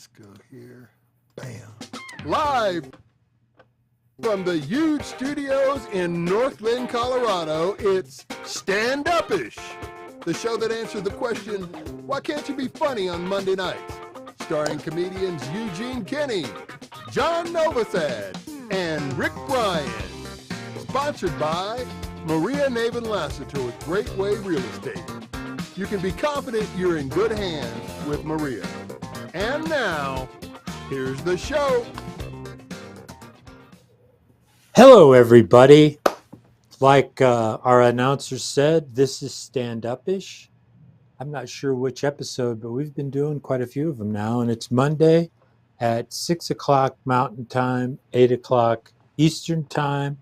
Let's go here. Bam. Live from the huge studios in Northland, Colorado, it's Standupish, the show that answers the question, why can't you be funny on Monday nights? Starring comedians Eugene, John Novosad, and Bryan. Sponsored by Maria Navin Lassiter with Great Way Real Estate. You can be confident you're in good hands with Maria. And now, here's the show. Hello, everybody. Like our announcer said, this is Standupish. I'm not sure which episode, but we've been doing quite a few of them now. And it's Monday at 6 o'clock Mountain Time, 8 o'clock Eastern Time.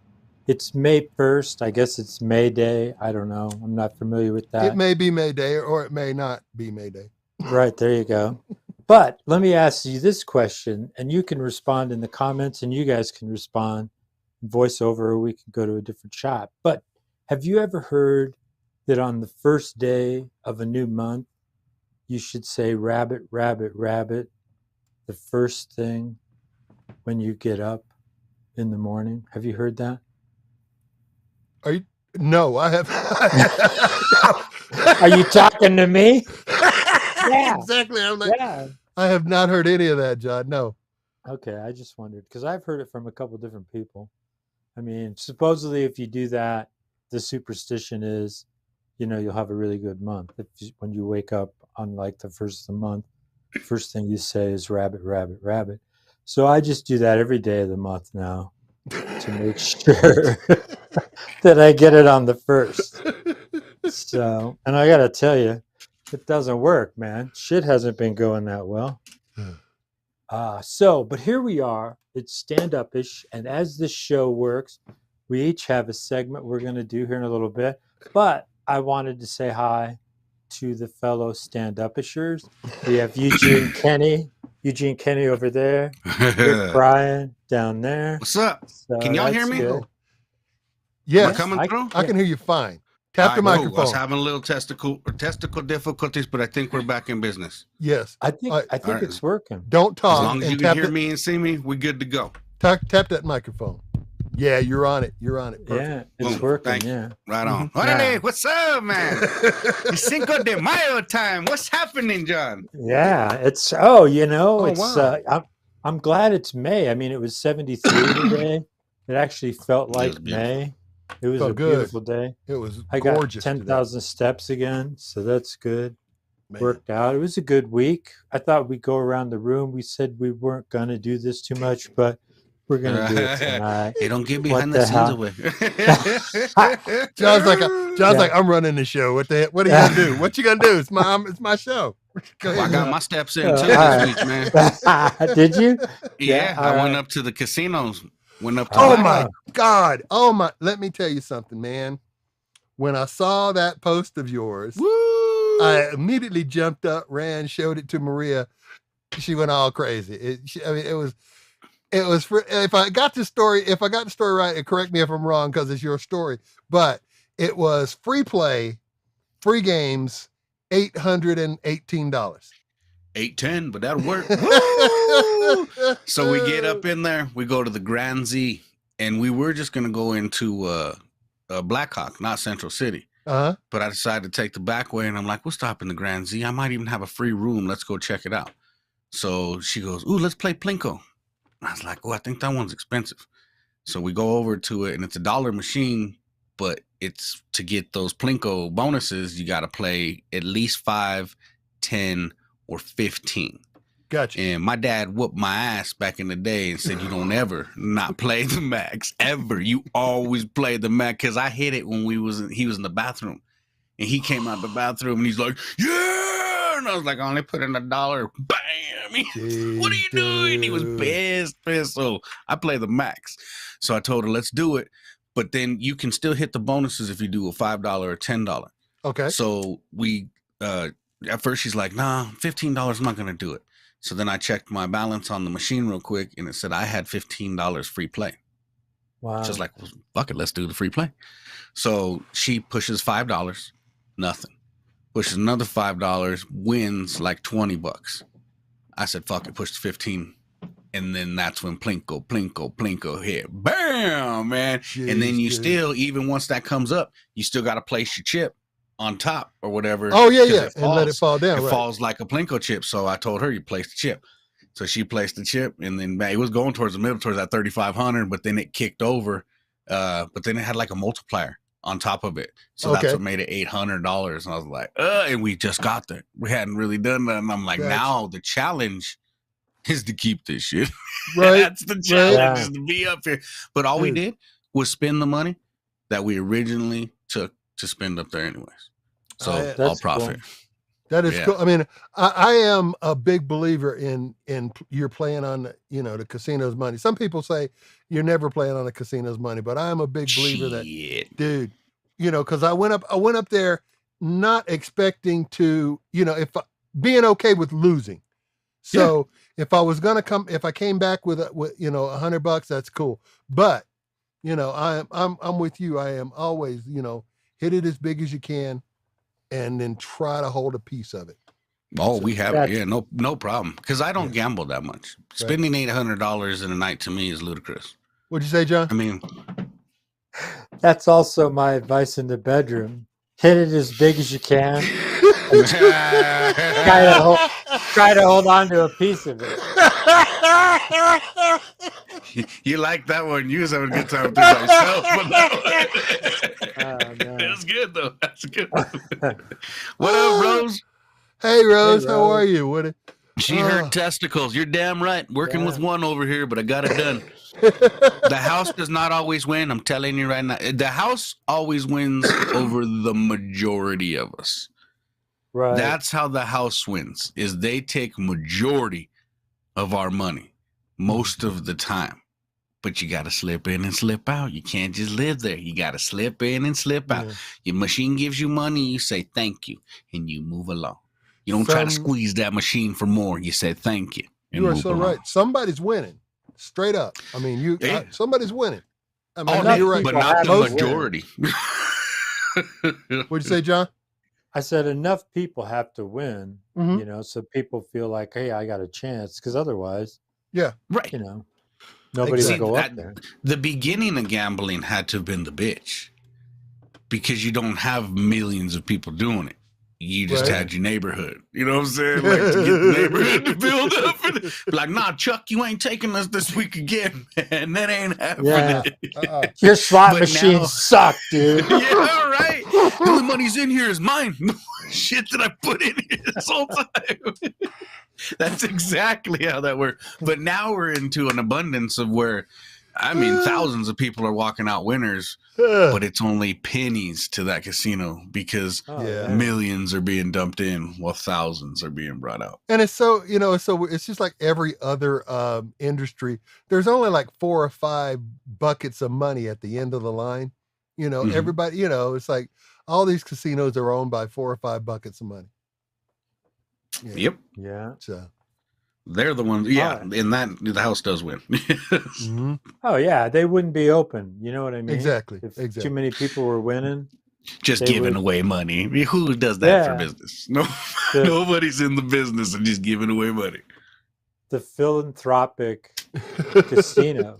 It's May 1st. I guess it's May Day. I don't know. I'm not familiar with that. It may be May Day or it may not be May Day. Right, there you go. But let me ask you this question, and you can respond in the comments, and you guys can respond in voiceover, or we can go to a different shot. But have you ever heard that on the first day of a new month, you should say rabbit, rabbit, rabbit, the first thing when you get up in the morning? Have you heard that? No, I have. Are you talking to me? Yeah. Exactly. I'm like, yeah. I have not heard any of that, John. No. Okay, I just wondered because I've heard it from a couple different people. I mean, supposedly if you do that, the superstition is, you'll have a really good month. When you wake up on like the first of the month, first thing you say is rabbit, rabbit, rabbit. So I just do that every day of the month now to make sure that I get it on the first. So, and I got to tell you, it doesn't work, man. Shit hasn't been going that well. But here we are. It's Standupish, and as this show works, we each have a segment we're going to do here in a little bit. But I wanted to say hi to the fellow Standupishers. We have Eugene Kenny over there. Bryan down there. What's up? So can y'all hear me? Good. Yes, coming through. I can hear you fine. Tap the microphone. I was having a little testicle difficulties, but I think we're back in business. Yes, I think right. It's working. Don't talk. As long as you can hear me and see me, we're good to go. Tap that microphone. Yeah, you're on it. Perfect. Yeah, it's working. Thank Yeah, you. Right on. Hey, what's up, man? It's Cinco de Mayo time. What's happening, John? Yeah, it's wow. I'm glad it's May. I mean, it was 73 today. It actually felt like May. It was a beautiful day. It was I gorgeous. got 10,000 steps again, so that's good. Man. Worked out. It was a good week. I thought we'd go around the room. We said we weren't going to do this too much, but we're going to do it tonight. Hey, don't get behind the scenes away. John's like, I'm running the show. What are you going to do? What you going to do? It's my show. Go ahead, I got my steps in too this week, man. Did you? Yeah, I went up to the casinos. My God. Let me tell you something, man. When I saw that post of yours, woo! I immediately jumped up, ran, showed it to Maria. She went all crazy. It was for, if I got the story right, and correct me if I'm wrong because it's your story, but it was free play, free games, $818. $810, but that'll work. So we get up in there, we go to the Grand Z, and we were just gonna go into Blackhawk, not Central City. But I decided to take the back way, and I'm like, we'll stop in the Grand Z. I might even have a free room. Let's go check it out. So she goes, ooh, let's play Plinko. I was like, oh, I think that one's expensive. So we go over to it, and it's $1 machine, but it's to get those Plinko bonuses, you got to play at least 5, 10, or 15. Gotcha. And my dad whooped my ass back in the day and said, you don't ever not play the max, ever. You always play the max, because I hit it when he was in the bathroom. And he came out the bathroom, and he's like, yeah! And I was like, I only put in $1. Bam! What are you doing? He was pissed. So I play the max. So I told her, let's do it. But then you can still hit the bonuses if you do a $5 or $10. Okay. So we, at first she's like, nah, $15, I'm not going to do it. So then I checked my balance on the machine real quick, and it said I had $15 free play. Wow. Just like, well, fuck it, let's do the free play. So she pushes $5, nothing. Pushes another $5, wins like $20. I said, fuck it, push to 15. And then that's when plinko hit. Bam, man. Jeez, and then you dude. still, even once that comes up, you still got to place your chip on top or whatever. Oh, yeah, 'cause yeah. it And let it falls. fall down. It Right. falls like a plinko chip. So I told her, you place the chip. So she placed the chip, and then it was going towards the middle, towards that 3,500, but then it kicked over. But then it had like a multiplier on top of it. So Okay. that's what made it $800. And I was like, and we just got there. We hadn't really done that. And I'm like, Gotcha. now the challenge is to keep this shit. Right. That's the challenge, Yeah. is to be up here. But all we Dude. did was spend the money that we originally took to spend up there anyways. So That's I'll profit. That is Yeah. cool. I mean, I am a big believer in you're playing on, the casino's money. Some people say you're never playing on the casino's money, but I am a big believer that, Shit. dude, because I went up there not expecting to, being okay with losing. So if I was gonna if I came back with $100, that's cool. But I'm with you. I am always hit it as big as you can, and then try to hold a piece of it. Oh, we have That's- it. Yeah, no problem. Because I don't gamble that much. Spending $800 in a night to me is ludicrous. What'd you say, John? I mean, That's also my advice in the bedroom. Hit it as big as you can. Try to hold on to a piece of it. you like that one? You was having a good time with myself. But No. it was good though. That's a good one. What up, Rose? Hey, Rose, Hey, how Rose. are you? What? She hurt testicles. You're damn right. Working with one over here, but I got it done. The The house does not always win. I'm telling you right now. The house always wins over the majority of us. Right. That's how the house wins, is they take majority of our money most of the time. But you got to slip in and slip out. You can't just live there. You got to slip in and slip out. Yeah. Your machine gives you money, you say thank you, and you move along. You don't try to squeeze that machine for more. You say thank you. And You are move so along. right. Somebody's winning. Straight up. I mean, somebody's winning. I mean, Oh, you're right. but not the Most- majority. What'd you say, John? I said enough people have to win, Mhm. so people feel like, hey, I got a chance, because otherwise, Right. nobody Exactly. would go up there. The beginning of gambling had to have been the bitch, because you don't have millions of people doing it. You just Right. had your neighborhood. You know what I'm saying? Like, to get the neighborhood to build up. And be like, nah, Chuck, you ain't taking us this week again, man. That ain't happening. Yeah. Your slot But machines now- suck, dude. Yeah, right. The only money's in here is mine. Shit that I put in here this whole time. That's exactly how that works. But now we're into an abundance of where, I mean, thousands of people are walking out winners, but it's only pennies to that casino because Oh, Yeah. millions are being dumped in while thousands are being brought out. And it's so, it's just like every other industry. There's only like 4 or 5 buckets of money at the end of the line. Mhm. Everybody, it's like all these casinos are owned by 4 or 5 buckets of money. Yeah. Yep. Yeah. So, They're the ones. Yeah. Alright. And that the house does win. mhm. Oh, yeah. They wouldn't be open. You know what I mean? Exactly. If Exactly. too many people were winning. Just They giving would- away money. I mean, who does that for Yeah. business? No, The- nobody's in the business of just giving away money. The philanthropic casino.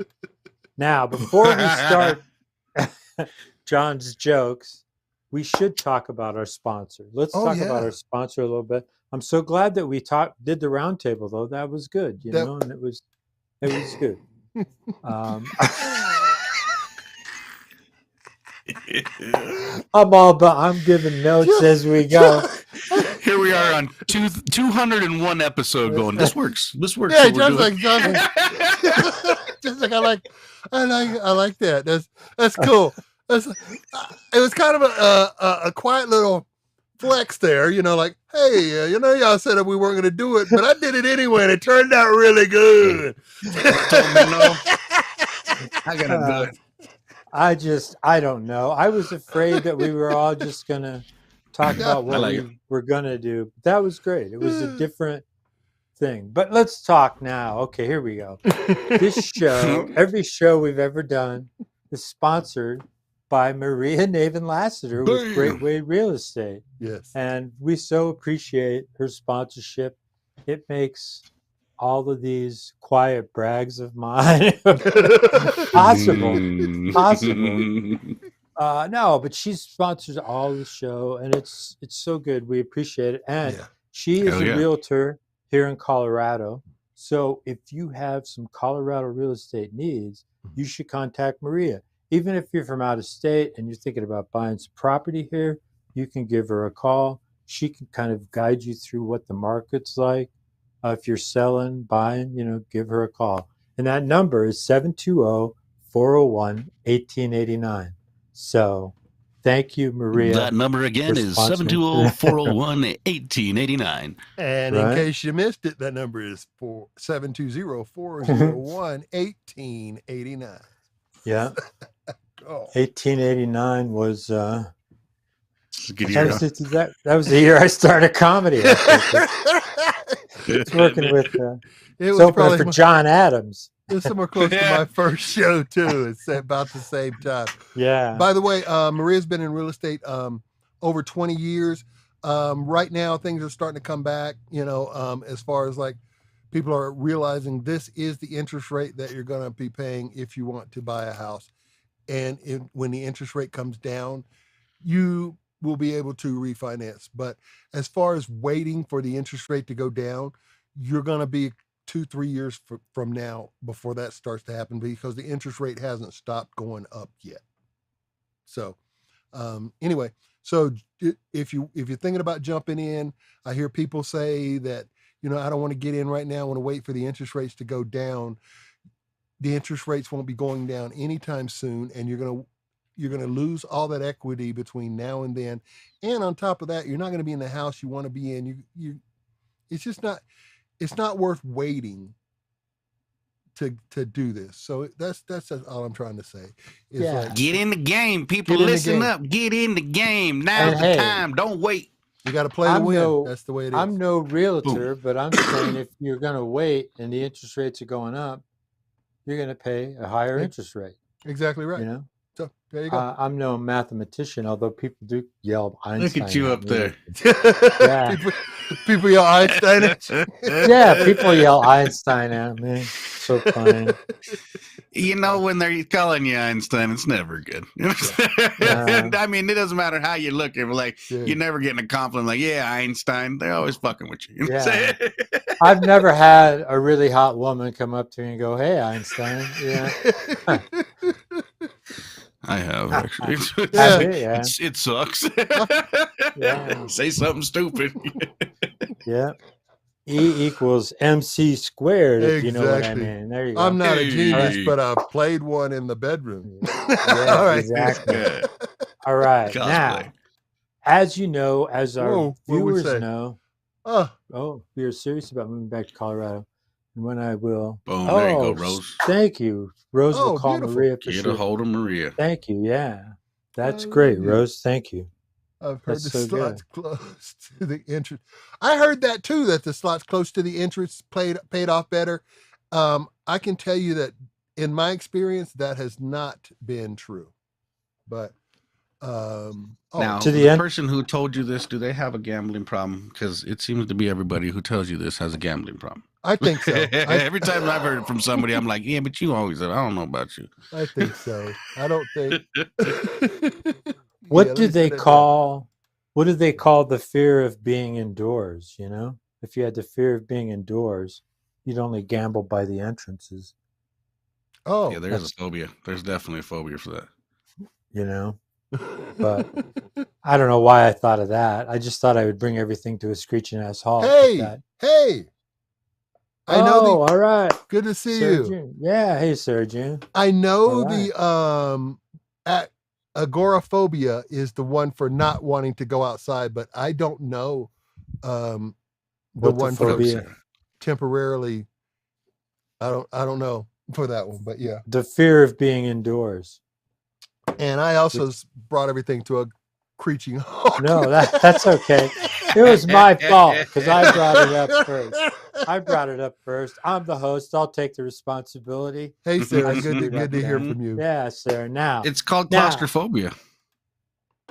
Now, before we start John's jokes, we should talk about our sponsor. Let's Oh, talk yeah. about our sponsor a little bit. I'm so glad that we did the round table, though. That was good, That- and it was good. I'm giving notes as we go. Here we are on 201 episode going. This works. This works. Yeah, what we're John's doing. just like I like that. That's cool. It was kind of a quiet little flex there, like, hey, y'all said that we weren't going to do it, but I did it anyway, and it turned out really good. Told me no. I gotta do it. I don't know. I was afraid that we were all just going to talk about what like we were going to do. That was great. It was a different thing. But let's talk now. Okay, here we go. This show, every show we've ever done, is sponsored by Maria Naven Lassiter with Bam. Great Way Real Estate. Yes. And we so appreciate her sponsorship. It makes all of these quiet brags of mine. Possible. No, but she sponsors all the show, and it's so good. We appreciate it. And Yeah. she is Hell a yeah. realtor here in Colorado. So if you have some Colorado real estate needs, you should contact Maria. Even if you're from out of state and you're thinking about buying some property here, you can give her a call. She can kind of guide you through what the market's like. If you're selling, buying, give her a call. And that number is 720-401-1889. So thank you, Maria. That number again for is sponsoring. 720-401-1889. And in Right. case you missed it, that number is 720-401-1889. Yeah. Oh. 1889 was It's a good that year. was, that was the year I started comedy. I think. It's working with It it's was opening probably for John Adams. it's somewhere close to my first show too. It's about the same time. Yeah. By the way, Maria's been in real estate over 20 years. Right now, things are starting to come back. As far as like people are realizing this is the interest rate that you're going to be paying if you want to buy a house, and when the interest rate comes down, you will be able to refinance. But as far as waiting for the interest rate to go down, you're going to be 2-3 years from now before that starts to happen, because the interest rate hasn't stopped going up yet. So anyway, so if you're thinking about jumping in, I hear people say that, I don't want to get in right now. I want to wait for the interest rates to go down. The interest rates won't be going down anytime soon, and you're going to lose all that equity between now and then. And on top of that, you're not going to be in the house you want to be in. It's not worth waiting to do this. So that's all I'm trying to say. Is Yeah. like, Get in the game, people. Get in the Listen game. up. Get in the game. Now's And the hey, time. Don't wait. you got to play to win. That's the way it is. I'm no realtor, but I'm saying if you're going to wait and the interest rates are going up, you're going to pay a higher interest rate. Exactly right. So there you go. I'm no mathematician, although people do yell Einstein. Look at you up me. there. Yeah. people yell Einstein at you. Yeah, people yell Einstein at me. So funny. When they're calling you Einstein, it's never good. I mean, it doesn't matter how you look. If you're never getting a compliment like, yeah, Einstein. They're always fucking with you. Yeah. I've never had a really hot woman come up to me and go, "Hey, Einstein." Yeah. I have actually. Yeah. It sucks. Yeah. Say something stupid. Yeah. E equals MC squared, if you know what I Exactly. mean. There you go. I'm not a genius, Hey. but I've played one in the bedroom. Yeah, All right. exactly. All right. Cosplay. Now, as you know, as our Whoa, what we viewers say? know, Oh, we are serious about moving back to Colorado. And when I will. Boom. There you go, Rose. Thank you. Rose will call beautiful. Maria for Get sure. a hold of Maria. Thank you. Yeah. That's I great, love you. Rose. Thank you. I've heard That's the so slots close to the entrance. I heard that too, that the slots close to the entrance paid off better. I can tell you that in my experience, that has not been true. But Now, To the the end- person who told you this, do they have a gambling problem? Because it seems to be everybody who tells you this has a gambling problem. I think so. Every time I've heard it from somebody, I'm like, yeah, but you always said, I don't know about you. I think so. I don't think. What Yeah, do let me they say that. call? What do they call the fear of being indoors? If you had the fear of being indoors, you'd only gamble by the entrances. Oh, Yeah, there's a phobia. There's definitely a phobia for that. But I don't know why I thought of that. I just thought I would bring everything to a screeching ass halt. with hey, that. hey! I know all right. Good to see Sarah you. June. Yeah, hey, Sarah June. I know All right. agoraphobia is the one for not wanting to go outside, but I don't know the What the one for phobia? temporarily. I don't know for that one, but yeah. The fear of being indoors. And I also brought everything to a screeching halt. No, that's okay. It was my fault because I brought it up first. I'm the host. I'll take the responsibility. Hey, Sarah, I good screwed to up hear then. from you. Yeah, Sarah. Now, It's called Now- claustrophobia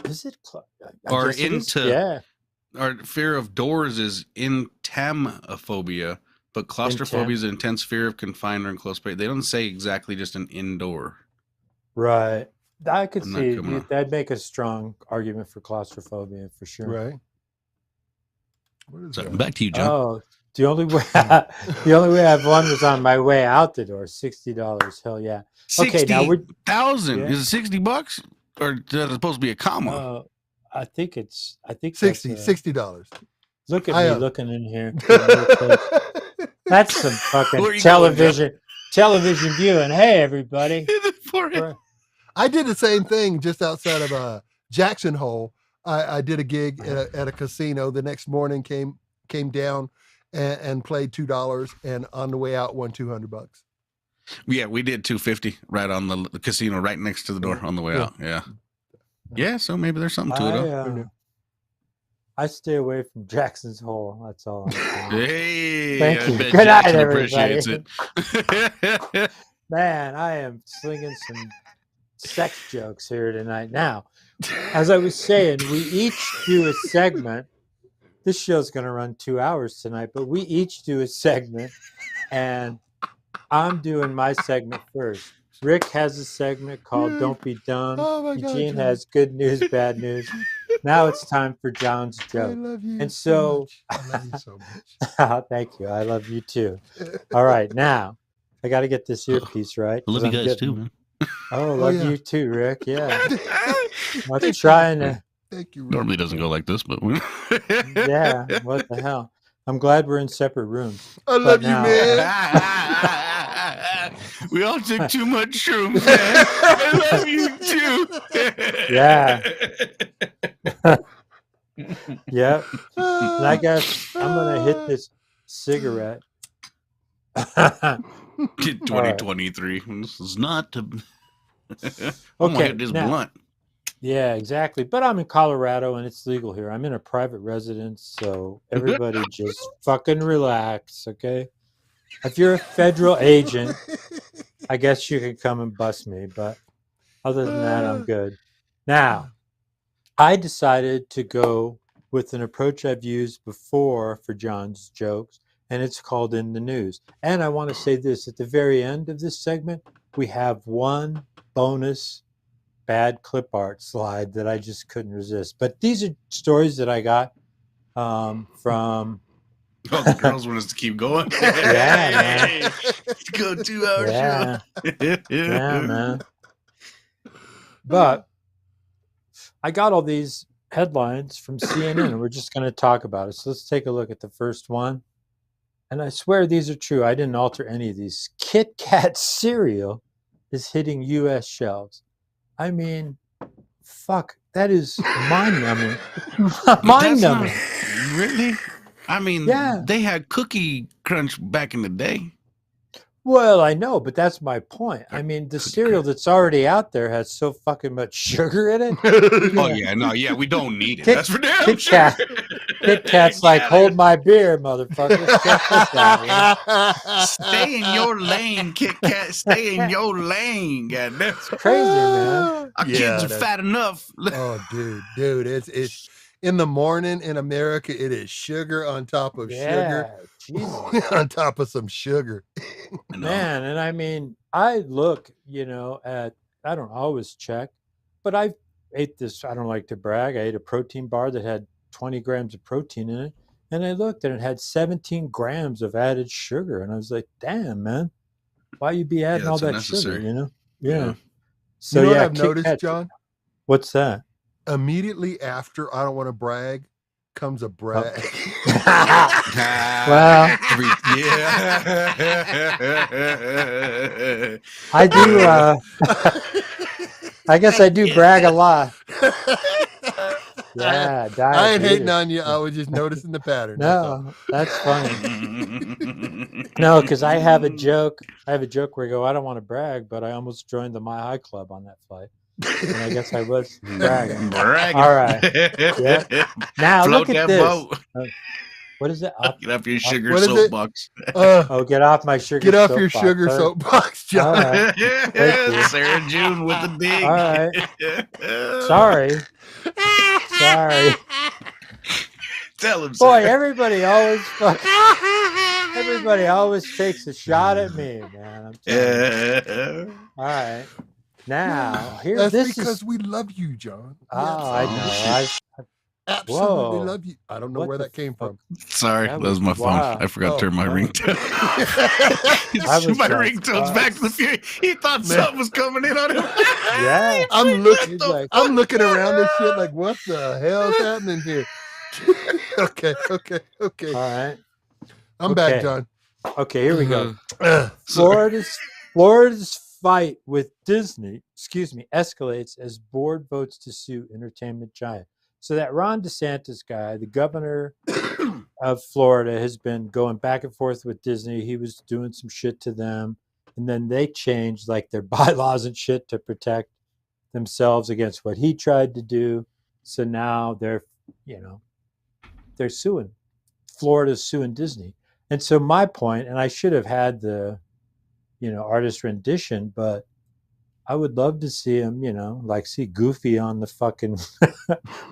is it? I Or guess it is. into- Yeah. or fear of doors is entamophobia, But claustrophobia is an intense fear of confined or enclosed space. They don't say exactly just an indoor. Right. I could I'm not see coming up. that'd make a strong argument for claustrophobia for sure. Right. What is So that? back to you, John. Oh, the only way I've won was on my way out the door. $60. Hell yeah. Okay, now we're 60,000. Yeah. Is it $60? Or is it supposed to be a comma? I think that's $60. Look at I me am. looking in here. That's some fucking Where are you going, television viewing. Hey, everybody. I did the same thing just outside of Jackson Hole. I did a gig at a casino. The next morning came down and played $2, and on the way out won $200. Yeah, we did $250 right on the casino, right next to the door on the way out. Yeah. So maybe there's something to it. I stay away from Jackson's Hole. That's all I'm saying. Hey, Thank you. bet Good night, Jackson everybody. appreciates it. Man, I am slinging some sex jokes here tonight. Now, as I was saying, we each do a segment. This show's going to run 2 hours tonight, but we each do a segment, and I'm doing my segment first. Rick has a segment called Don't Be Dumb. Oh my God, Eugene John. has good news, bad news. Now it's time for John's I joke. love you. And so so, much. I love you so much. thank you. I love you too. All right, now I got to get this earpiece right. I love 'cause you I'm guys getting- too, man. Oh, love yeah. you too, Rick. Yeah. Thank I'm trying to. Thank you. Rick. Normally doesn't go like this, but Yeah. What the hell? I'm glad we're in separate rooms. I love you, now- man. We all took too much shrooms, man. I love you too. Yeah. Yep. And I guess I'm gonna hit this cigarette. Get 2023. This is not. I'm gonna Okay, hit this now- blunt. Yeah, exactly. But I'm in Colorado and it's legal here. I'm in a private residence, so everybody just fucking relax, okay? If you're a federal agent, I guess you can come and bust me, but other than that, I'm good. Now, I decided to go with an approach I've used before for John's jokes, and it's called In the News. And I want to say this, at the very end of this segment, we have one bonus bad clip art slide that I just couldn't resist. But these are stories that I got from... Oh, the girls want us to keep going. Yeah, man. Let's go 2 hours. Yeah, yeah, man. But I got all these headlines from CNN, and we're just going to talk about it. So let's take a look at the first one. And I swear these are true. I didn't alter any of these. Kit Kat cereal is hitting U.S. shelves. I mean, fuck, that is mind-numbing. Mind-numbing. Really? I mean, Yeah. they had Cookie Crunch back in the day. Well, I know, but that's my point. I mean, the cereal that's already out there has so fucking much sugar in it. Oh, yeah, no, yeah, we don't need it. Kit- That's for damn Kit sure. Kat. Kit Kat's like, hold my beer, motherfucker. Check this out, yeah. Stay in your lane, Kit Kat. Stay in your lane. Goddamn. Crazy, man. Our Yeah, kids are that's- fat enough. Oh, dude, it's in the morning in America. It is sugar on top of sugar, Yeah, Jesus. on top of some sugar. I know. Man, and I mean, I look, at, I don't always check, but I ate this, I don't like to brag, I ate a protein bar that had 20 grams of protein in it, and I looked and it had 17 grams of added sugar, and I was like, damn, man, why you be adding all that's that sugar, unnecessary. Yeah. Yeah. So, You know yeah, what I've Kit noticed, Kat- John? What's that? Immediately after I don't want to brag comes a brag. Well, yeah. I do, I guess I do brag a lot. Yeah, I ain't hating diabetes. on you. I was just noticing the pattern. that's all. No, that's funny. No, because I have a joke. I have a joke where I go, I don't want to brag, but I almost joined the My High Club on that flight. And I guess I was bragging. Bragging. All right. Yeah. Now Float look at that this. boat. What is it? Get off your sugar What is it? soapbox. Oh, get off my sugar. Get off your soapbox. sugar All right. soapbox, All John. right. Thank you. Sarah June with the dig. All right. Sorry. Sorry. Tell him, Boy, Sarah. everybody always fuck. Everybody always takes a shot at me, man. I'm telling you. All right. Now, here, That's this because is. we love you, John. We Oh, I know. absolutely Whoa. love you. I don't know What where the that came fuck? from. Sorry, that was my phone. wild. I forgot to turn my Oh. ringtone. I was my like, ringtone's Back to the Fury. He thought something was coming in on him. Yeah. I'm looking. Like, I'm looking around this shit like, what the hell's happening here? Okay. all right. I'm back, Okay. John. Okay, here we go. Sorry. Florida's fight with Disney, escalates as board votes to sue entertainment giant. So that Ron DeSantis guy, the governor of Florida, has been going back and forth with Disney. He was doing some shit to them, and then they changed like their bylaws and shit to protect themselves against what he tried to do. So now they're suing. Florida's suing Disney. And so my point, and I should have had the artist rendition, but I would love to see him, see Goofy on the fucking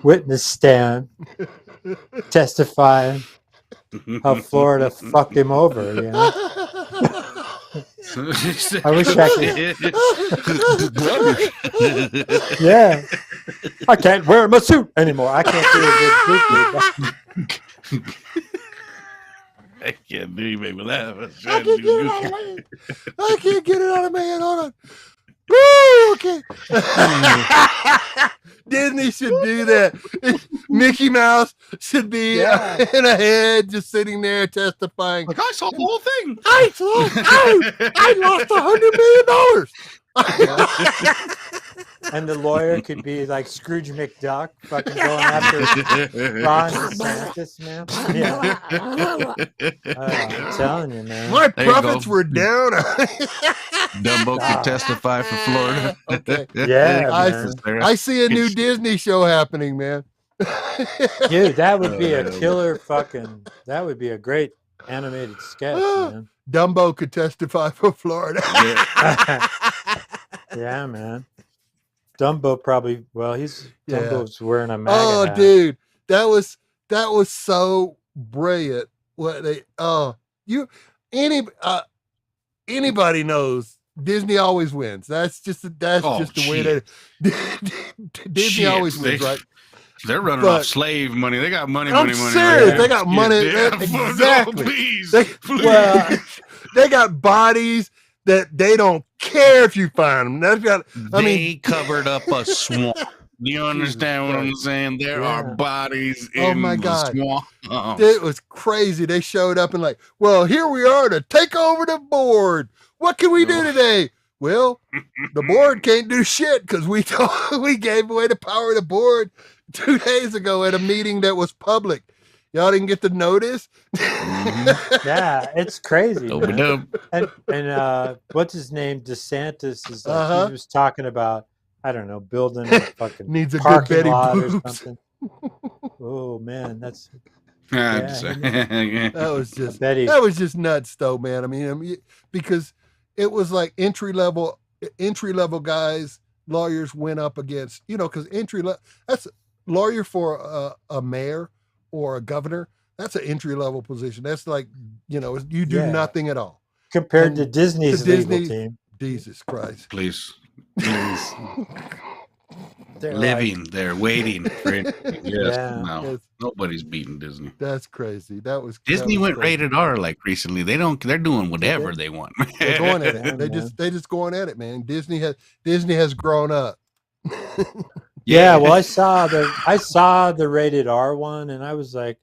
witness stand testifying how Florida fucked him over, I wish I could. Yeah. I can't wear my suit anymore. I can't do a good Goofy. I can't do you make me laugh. I can't get it out of my head. Hold on. Woo, okay. Disney should do that. Mickey Mouse should be in a head just sitting there testifying. Like, I saw the whole thing. I lost $100 million. And the lawyer could be like Scrooge McDuck, fucking going after Ron DeSantis, man. Yeah. I'm telling you, man. My There you profits go. were down. Dumbo could testify for Florida. Okay. Yeah, man. I see a new Disney show happening, man. Dude, that would be a killer fucking. That would be a great animated sketch, man. Dumbo could testify for Florida. Yeah, man. Dumbo probably. Well, Dumbo's wearing a MAGA Oh, hat. dude, that was so brilliant. Anybody knows Disney always wins. That's just the way that Disney always wins, right? They're running off slave money. They got money. I'm serious. They got money. Exactly. Please. They got bodies that they don't care if you find them. They covered up a swamp. Do you understand what I'm saying? There are bodies in the swamp. It was crazy. They showed up and like, well, here we are to take over the board. What can we do today? Well, the board can't do shit because we gave away the power of the board 2 days ago at a meeting that was public. Y'all didn't get the notice? Yeah, it's crazy. Man. And what's his name? DeSantis is he was talking about, I don't know, building a fucking needs a parking good Betty lot Boobs. or something. Oh man, that's that was just nuts though, man. I mean, because it was like entry level guys, lawyers went up against, because that's lawyer for a mayor or a governor. That's an entry level position. That's like, you do nothing at all compared to Disney's legal team. Jesus Christ. Please. They're waiting for it. Yeah. No, nobody's beating Disney. That's crazy. Disney went rated R like recently. They're doing whatever they want. They're going at it. They just going at it, man. Disney has grown up. Yeah, well, I saw the rated R one, and I was like,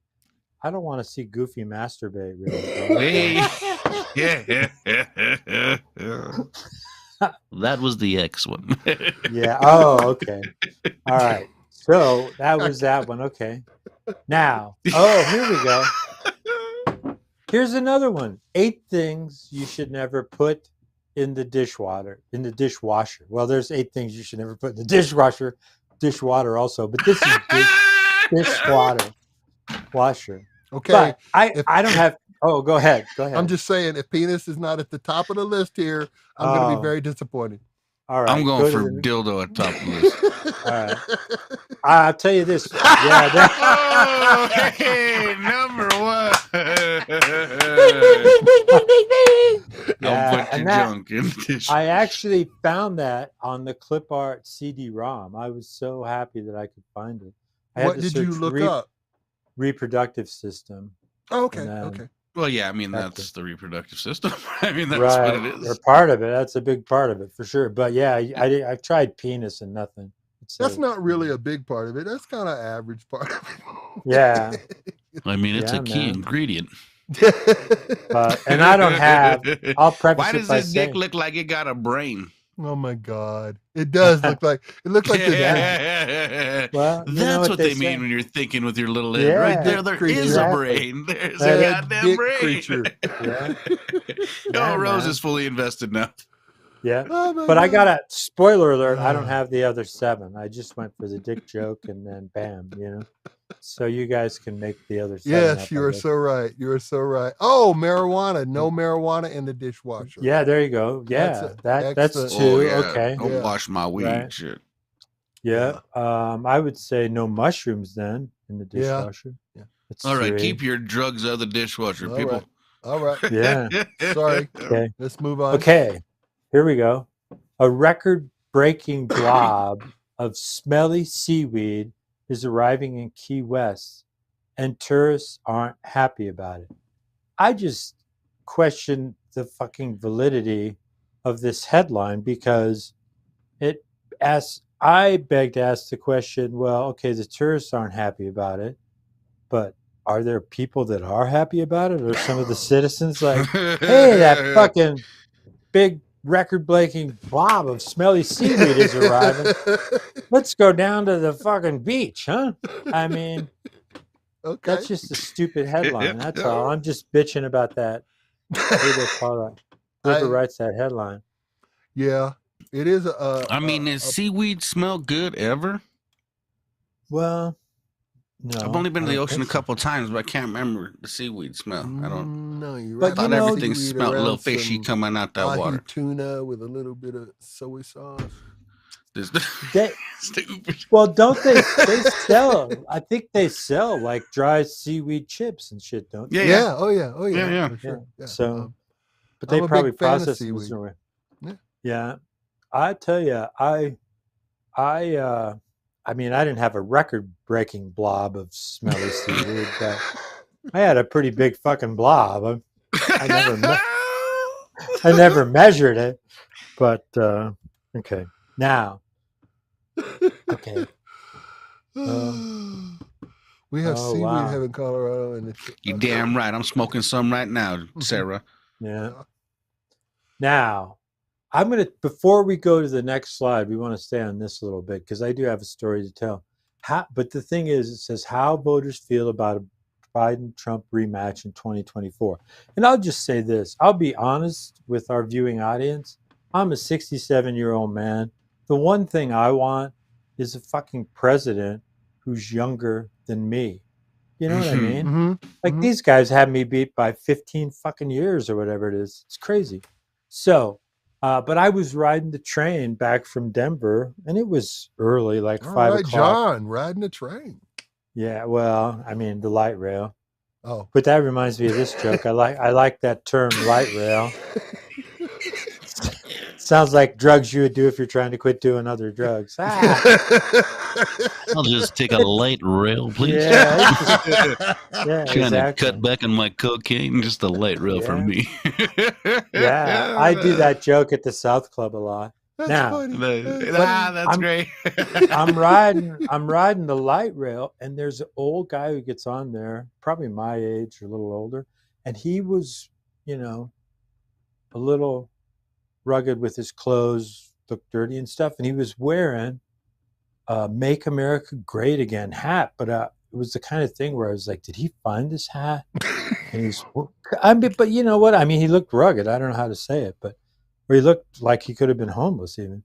I don't want to see Goofy masturbate. Really. Yeah. That was the X one. Yeah. Oh, okay. All right. So that was that one. Okay. Now, here we go. Here's another one. 8 things you should never put in the dishwasher. Well, there's 8 things you should never put in the dishwasher also, but this is dishwasher. Okay. But I don't have. Oh, go ahead. I'm just saying, if penis is not at the top of the list here, I'm going to be very disappointed. All right. I'm going for dildo at top of the list. All right. I'll tell you this. Yeah. Hey, number one. ding, ding, ding. Yeah, A bunch and of that- junk in the dish. I actually found that on the clip art CD-ROM. I was so happy that I could find it. I had What to did you search look up? reproductive system. Oh, okay, and then- okay. Well, yeah, I mean, That's that's the reproductive system. I mean, that's right, what it or is. part of it. That's a big part of it for sure. But yeah, I've tried penis and nothing. That's not really a big part of it. That's kind of average part of it. Yeah. I mean, it's Yeah, a key man. ingredient. And I don't have. I'll preface Why it does by this dick saying, look like it got a brain? Oh my God! It does look like it looks like the well, you know That's what they say. mean when you're thinking with your little head. Yeah, Right there, there creature. is a Exactly. brain. There's That a goddamn dick brain. creature. Yeah. Oh, Yeah, Rose man. is fully invested now. Yeah. Oh my But I God. got a spoiler alert. I don't have the other 7. I just went for the dick joke and then bam, So you guys can make the other 7. Yes, up, you I are guess. so right. You are so right. Oh, marijuana. No marijuana in the dishwasher. Yeah, there you go. Yeah, That's that's the- 2. Oh, yeah. Okay. Don't Yeah. wash my weed. Right. Shit. Yeah. I would say no mushrooms then in the Yeah. dishwasher. Yeah. That's All right, 3. keep your drugs out of the dishwasher, All people. right. All right. Yeah. Sorry. Okay. Let's move on. Okay. Here we go. A record-breaking blob of smelly seaweed is arriving in Key West, and tourists aren't happy about it. I just question the fucking validity of this headline because I beg to ask the question, well, okay, the tourists aren't happy about it, but are there people that are happy about it? Or some of the citizens like, hey, that fucking big record-breaking blob of smelly seaweed is arriving. Let's go down to the fucking beach, huh? I mean, Okay. that's just a stupid headline. That's all. I'm just bitching about that. What do they call that? Whoever writes that headline. Yeah, it is. I mean, does seaweed smell good ever? Well, no. I've only been to I the don't ocean a think so. couple times, but I can't remember the seaweed smell. I don't. No, you're But right. I thought you know, everything Seaweed smelled a little around fishy some coming out that ahi water. tuna with a little bit of soy sauce. This- They, Stupid. well, don't they sell? I think they sell like dry seaweed chips and shit, don't they? Yeah, Yeah. Oh yeah. Oh yeah. Yeah. For sure. Yeah. So, but I'm they a probably big fan of process it a seaweed. certain way. Yeah. Yeah. I tell you, I mean, I didn't have a record-breaking blob of smelly seaweed, but I had a pretty big fucking blob. I never measured it, but okay. Now, okay. we have Oh, seaweed wow. here in Colorado, and it's You damn right. I'm smoking some right now, Sarah. Yeah. Now, I'm going to, before we go to the next slide, we want to stay on this a little bit because I do have a story to tell. But the thing is, it says how voters feel about a Biden-Trump rematch in 2024. And I'll just say this. I'll be honest with our viewing audience. I'm a 67-year-old man. The one thing I want is a fucking president who's younger than me. You know what I mean? Mm-hmm. Like these guys have me beat by 15 fucking years or whatever it is. It's crazy. So, but I was riding the train back from Denver and it was early, like All 5 right, o'clock. John, riding a train. Yeah, well, I mean the light rail. Oh, But that reminds me of this joke. I like that term, light rail. Sounds like drugs you would do if you're trying to quit doing other drugs. I'll just take a light rail, please. Yeah, yeah, Trying exactly. to cut back on my cocaine, just a light rail for Yeah. me. Yeah, I do that joke at the South Club a lot. That's Now, funny. That's I'm- great. I'm riding the light rail, and there's an old guy who gets on there, probably my age or a little older, and he was, a little rugged with his clothes, looked dirty and stuff, and he was wearing a "Make America Great Again" hat, but it was the kind of thing where I was like, did he find this hat? And he's, but you know what? I mean, he looked rugged. I don't know how to say it, or he looked like he could have been homeless even.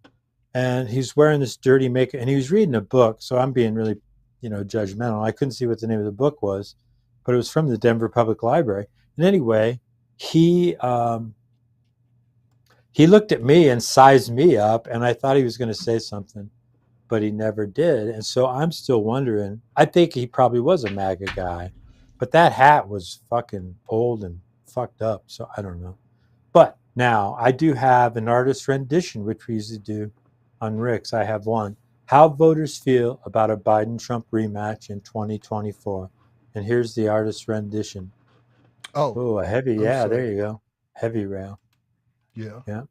And he's wearing this dirty makeup, and he was reading a book. So I'm being really, judgmental. I couldn't see what the name of the book was, but it was from the Denver Public Library. And anyway, he looked at me and sized me up, and I thought he was going to say something, but he never did. And so I'm still wondering. I think he probably was a MAGA guy, but that hat was fucking old and fucked up. So I don't know. But now I do have an artist rendition, which we usually do on Rick's. I have one. How voters feel about a Biden-Trump rematch in 2024. And here's the artist rendition. Oh, a heavy. Yeah, sorry. there you go. Heavy rail. Yeah. Yeah.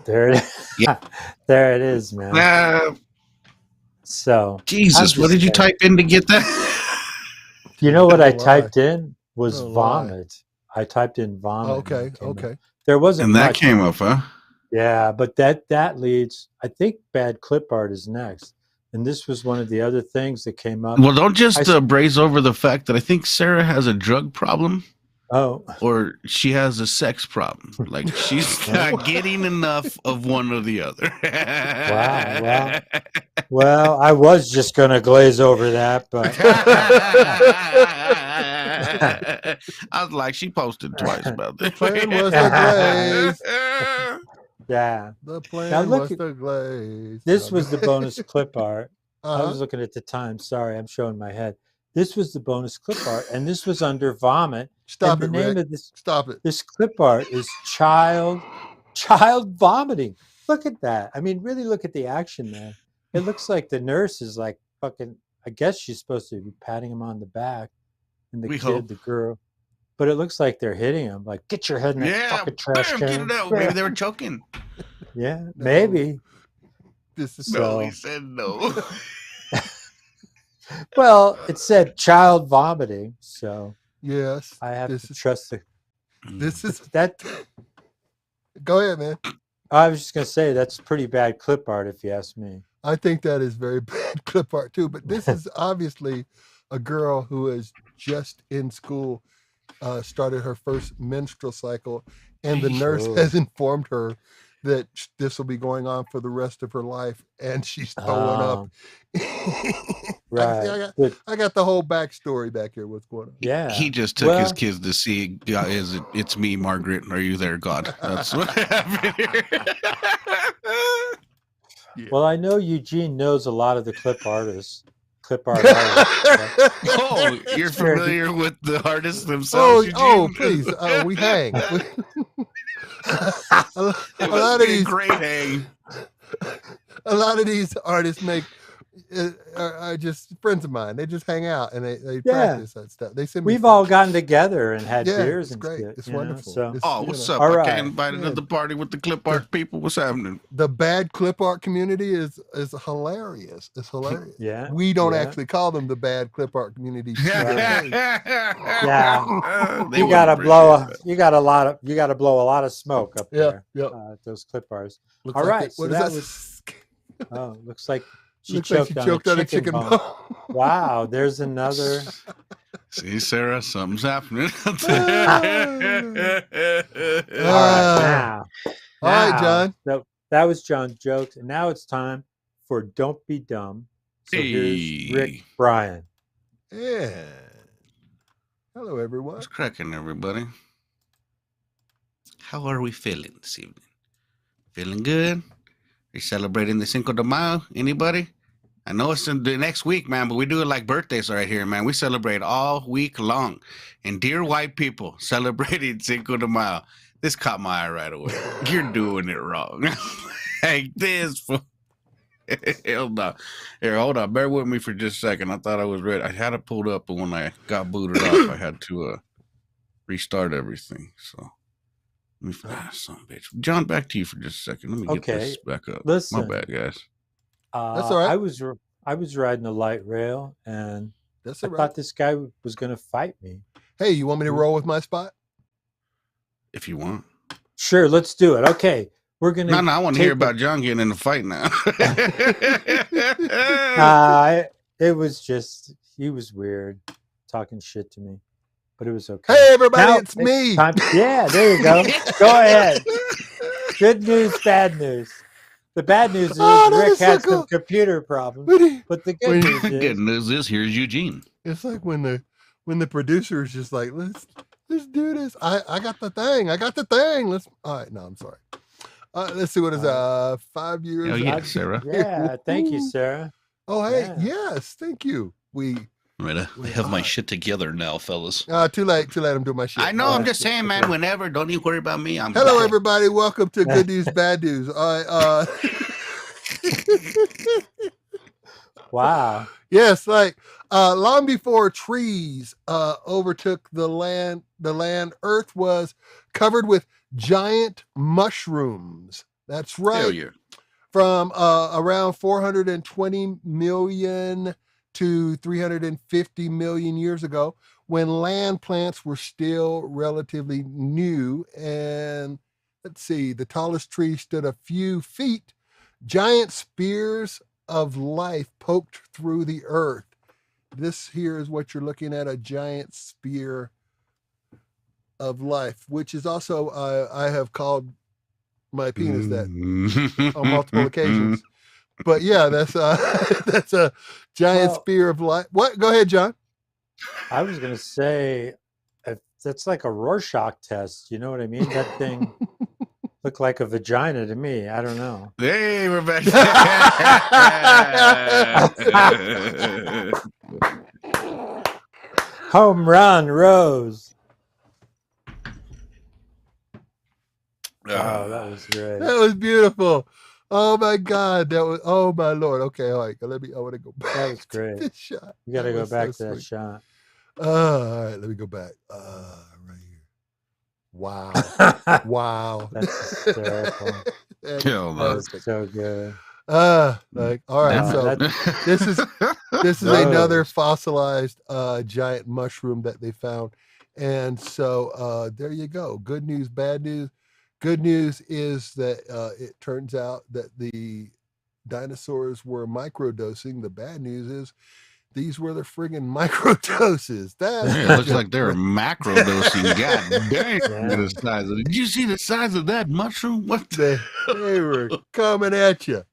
There it is. Yeah. There it is, man. So Jesus, what did you type in to get that? You know what I Don't lie. typed in was Don't lie. vomit. I typed in vomit. and Okay. it came up. Okay. There wasn't And that much. came up, huh? Yeah, but that leads. I think bad clip art is next, and this was one of the other things that came up. Well, don't just braze over the fact that I think Sarah has a drug problem. Oh, or she has a sex problem. Like she's not getting enough of one or the other. Wow. Well, I was just gonna glaze over that, but I was like, she posted twice about this. Plan was to glaze. Yeah. The plan Now look was at- to glaze. This was the bonus clip art. I Uh-huh. was looking at the time. Sorry, I'm showing my head. This was the bonus clip art, and this was under vomit. Stop and it, the name Rick. of this Stop it. this clip art is child vomiting. Look at that. I mean, really look at the action there. It looks like the nurse is like fucking. I guess she's supposed to be patting him on the back, and the We kid, hope. the girl. But it looks like they're hitting him. Like, get your head in that Yeah, fucking trash bam, can. get it out. Maybe they were choking. Yeah, maybe. This is No, So- he said no. Well, it said child vomiting, so yes. I have This to is trust the this is that. go ahead, man. I was just gonna say that's pretty bad clip art, if you ask me. I think that is very bad clip art too. But this is obviously a girl who is just in school, started her first menstrual cycle, and the nurse Oh. has informed her that this will be going on for the rest of her life, and she's throwing up. Right. I got the whole backstory back here. What's going on? Yeah. He just took his Well- kids to see. It's me, Margaret. Are you there, God? That's what happened here. Well, I know Eugene knows a lot of the clip artists. Clip art artists. Oh, you're familiar with the artists themselves? Oh, Eugene? please. We hang. a It lot must of be a these great hang. a lot of these artists are just friends of mine. They just hang out and they practice that stuff. They send me We've stuff. all gotten together and had Yeah, beers it's and great. shit. It's you know, wonderful. so It's, Oh, you what's know, up? All I right. got invited Yeah. to the party with the clip art people. What's happening? The bad clip art community is hilarious. It's hilarious. Yeah. We don't yeah. actually call them the bad clip art community. Yeah. They You wouldn't gotta appreciate you gotta blow a lot of smoke up Yeah, there. yep. Those clip arts. Looks All like right, it- so what is that that? was- Oh, looks like she Looks like choked on a chicken bone. bone. Wow, there's another. See, Sarah, something's happening. All right, now. All right, now- John. So that was John's jokes, and now it's time for Don't Be Dumb. So here's Rick Hey. Bryan. Yeah. Hello, everyone. What's cracking, everybody? How are we feeling this evening? Feeling good? Are you celebrating the Cinco de Mayo? Anybody? I know it's in the next week, man, but we do it like birthdays right here, man. We celebrate all week long. And dear white people celebrating Cinco de Mayo. This caught my eye right away. You're doing it wrong. Like this. Hell no. Here, hold on. Bear with me for just a second. I thought I was ready. I had it pulled up, but when I got booted off, I had to restart everything. So let me son of a bitch. John, back to you for just a second. Let me get Okay, this back up. listen. My bad, guys. That's all right. I was riding a light rail, and That's I all right. thought this guy was going to fight me. Hey, you want me to roll with my spot? If you want. Sure, let's do it. Okay, we're going to. No, I want to hear about John getting in the fight now. It was just he was weird, talking shit to me, but it was okay. Hey, everybody, Now, it's me. Yeah, there you go. Go ahead. Good news, bad news. The bad news is Oh, that Rick is so had cool. some computer problems, but the good When- news Good is news is here's Eugene. It's like when the producer is just like, let's do this. I got the thing. Let's. All right, no, I'm sorry. Let's see what is 5 years. Oh, of- yeah, Sarah. yeah. Thank you, Sarah. Oh, hey, Yeah. yes, thank you. We Right, I have my shit together now, fellas. Too late to let him do my shit. I know. I'm just saying, man. Whenever, don't you worry about me. I'm Hello, back. everybody. Welcome to Good News, Bad News. Wow. Yes, like long before trees overtook the land, Earth was covered with giant mushrooms. That's right. Hell yeah. From around 420 million to 350 million years ago, when land plants were still relatively new. And let's see, the tallest tree stood a few feet. Giant spears of life poked through the earth. This here is what you're looking at, a giant spear of life, which is also, I have called my penis that on multiple occasions. But yeah, that's that's a giant spear of life. What? Go ahead, John. I was going to say, if that's like a Rorschach test. You know what I mean? That thing looked like a vagina to me. I don't know. Hey, we're back. Home run, Rose. Oh, that was great. That was beautiful. Oh my God, that was. Oh my Lord. Okay, all right. I want to go back. That was great. To this shot. You got to go back to that sweet. shot. All right, let me go back. Right here. Wow. Wow. That's hysterical. Hell That was so good. Like, all right. No, So this is Rose. another fossilized giant mushroom that they found. And so there you go. Good news, bad news. Good news is that it turns out that the dinosaurs were microdosing. The bad news is these were the friggin' microdoses. Yeah, it looks like they're macrodosing. God dang. Yeah. The size of it. Did you see the size of that mushroom? What they were coming at you.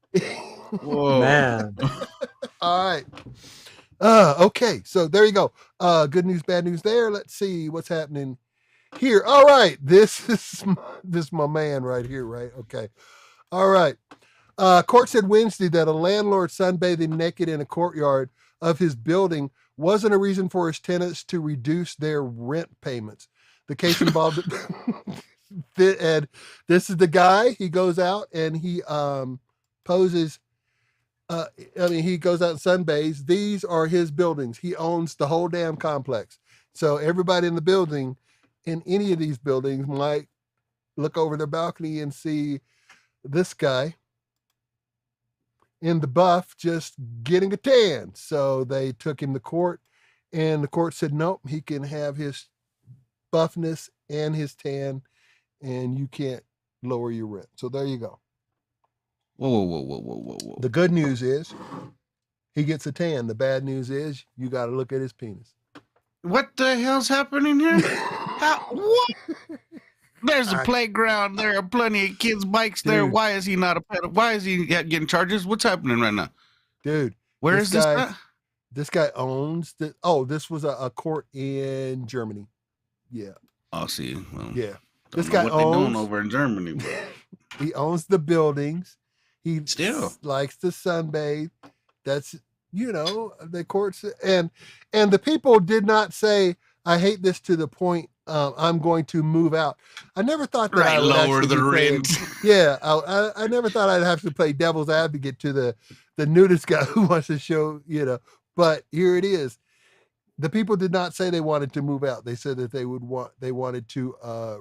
Whoa. Man. All right. Okay, so there you go. Good news, bad news there. Let's see what's happening here. All right. This is my man right here, right? Okay. All right. Court said Wednesday that a landlord sunbathing naked in a courtyard of his building wasn't a reason for his tenants to reduce their rent payments. The case involved, and this is the guy. He goes out and he poses. He goes out and sunbathes. These are his buildings. He owns the whole damn complex. So everybody in the building, in any of these buildings, might look over their balcony and see this guy in the buff just getting a tan. So they took him to court, and the court said, nope, he can have his buffness and his tan, and you can't lower your rent. So there you go. Whoa. The good news is he gets a tan. The bad news is you got to look at his penis. What the hell's happening here? What? There's a playground. There are plenty of kids' bikes there. Dude. Why is he not a pedophile? Why is he getting charges? What's happening right now? Dude. Where is this guy, at? This guy owns the. Oh, this was a court in Germany. Yeah. Oh, see. Well, Yeah. This guy what they doing owns- over in Germany. He owns the buildings. He Still. likes to sunbathe. That's, the courts and the people did not say, I hate this to the point I'm going to move out. I never thought that I would lower actually the be playing- rent. Yeah, I never thought I'd have to play devil's advocate to the nudist guy who wants to show, but here it is. The people did not say they wanted to move out. They said that they wanted to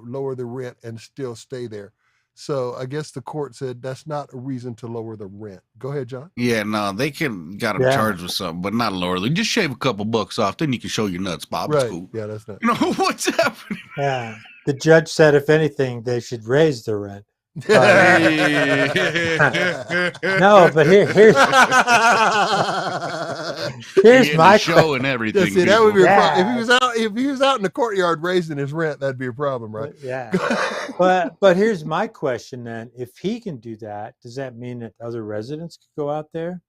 lower the rent and still stay there. So I guess the court said that's not a reason to lower the rent. Go ahead, John. Yeah, no, they got him charged with something, but not lower. Just shave a couple bucks off, then you can show your nuts, Bob. Right. It's cool. Yeah, that's not. What's happening? Yeah. The judge said, if anything, they should raise the rent. No, but here's my show and everything. See, that would be a problem. Yeah. If he was out in the courtyard raising his rent, that'd be a problem, right? Yeah. But here's my question then. If he can do that, does that mean that other residents could go out there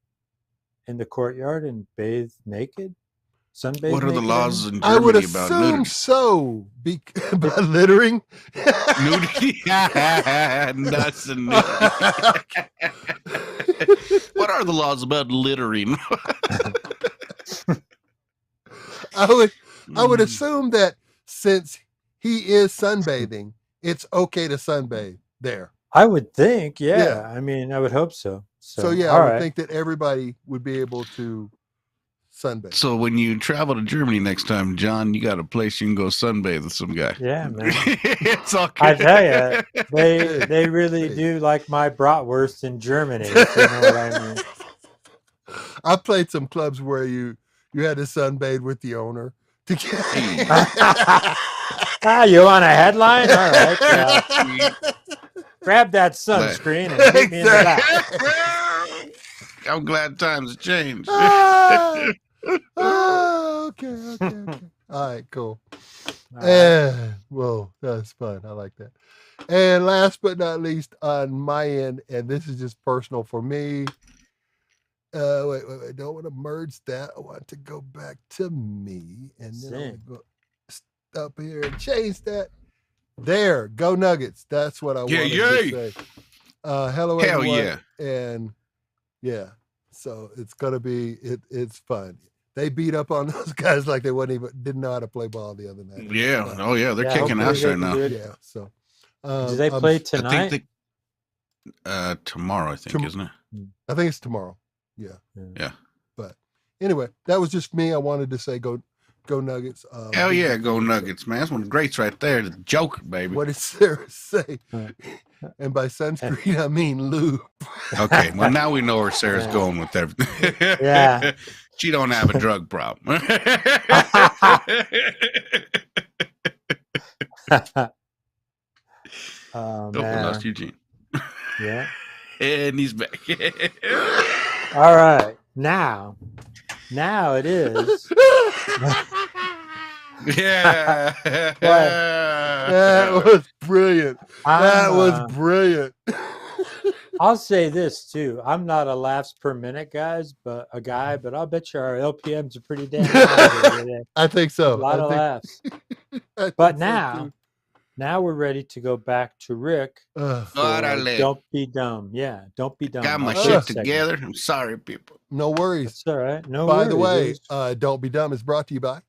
in the courtyard and bathe naked? Sunbathe What are the naked? laws in I would Germany about assume nudity? so. About littering. Nudity? Nuts and nudity. What are the laws about littering? I would assume that since he is sunbathing, it's okay to sunbathe there. I would think, yeah. Yeah. I mean, I would hope so. So yeah, all I would right. think that everybody would be able to sunbathe. So when you travel to Germany next time, John, you got a place you can go sunbathe with some guy. Yeah, man. It's all I good. tell you, they really do like my bratwurst in Germany. If you know what I mean. I played some clubs where you had to sunbathe with the owner. To get... You want a headline? All right. Grab that sunscreen and hit me in the back. I'm glad times have changed. Okay. All right, cool. Whoa, that's fun. I like that. And last but not least, on my end, and this is just personal for me. Wait. Don't want to merge that. I want to go back to me, and then I'm gonna go up here and change that. There, go Nuggets. That's what I wanted to say. Hello, hell everyone. yeah, and yeah. So it's gonna be it's fun. They beat up on those guys like they didn't know how to play ball the other night. Yeah. Oh yeah, they're kicking ass right now. Yeah. So do they play tonight? I think tomorrow, I think, isn't it? I think it's tomorrow. Yeah. But anyway, that was just me. I wanted to say go Nuggets. Hell yeah, go Nuggets, man. That's one of the greats right there. The Joker, baby. What did Sarah say? And by sunscreen, I mean lube. Okay, well now we know where Sarah's going with everything. Yeah. She don't have a drug problem. Oh, we man. lost Eugene. Yeah. And he's back. All right. Now it is. Yeah. That was brilliant. That was brilliant. I'll say this too. I'm not a laughs per minute guy, but I'll bet you our LPMs are pretty damn high today. I think so. A lot of laughs. But now we're ready to go back to Rick. Don't be dumb. Yeah, don't be dumb. Got my shit together. I'm sorry, people. No worries. That's all right. No By worries. the way, Don't Be Dumb is brought to you by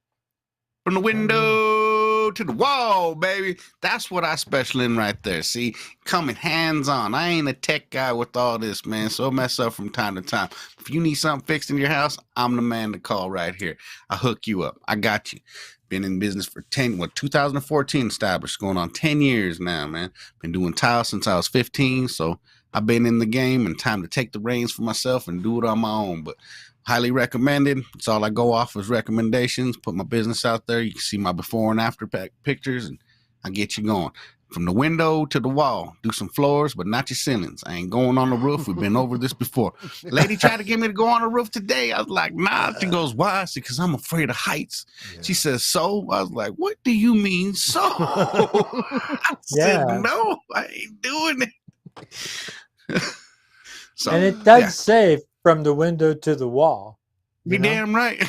From the window to the wall, baby. That's what I special in right there. See, coming hands on. I ain't a tech guy with all this, man. So I mess up from time to time. If you need something fixed in your house, I'm the man to call right here. I'll hook you up. I got you. Been in business for 2014 established, going on 10 years now, man. Been doing tile since I was 15, so I've been in the game and time to take the reins for myself and do it on my own. But highly recommended. It's all I go off is recommendations. Put my business out there. You can see my before and after pictures, and I get you going. From the window to the wall. Do some floors, but not your ceilings. I ain't going on the roof. We've been over this before. Lady tried to get me to go on the roof today. I was like, nah. She goes, why? I said, because I'm afraid of heights. Yeah. She says, so? I was like, what do you mean, so? I said, no, I ain't doing it. So, and it does say from the window to the wall. Be damn right.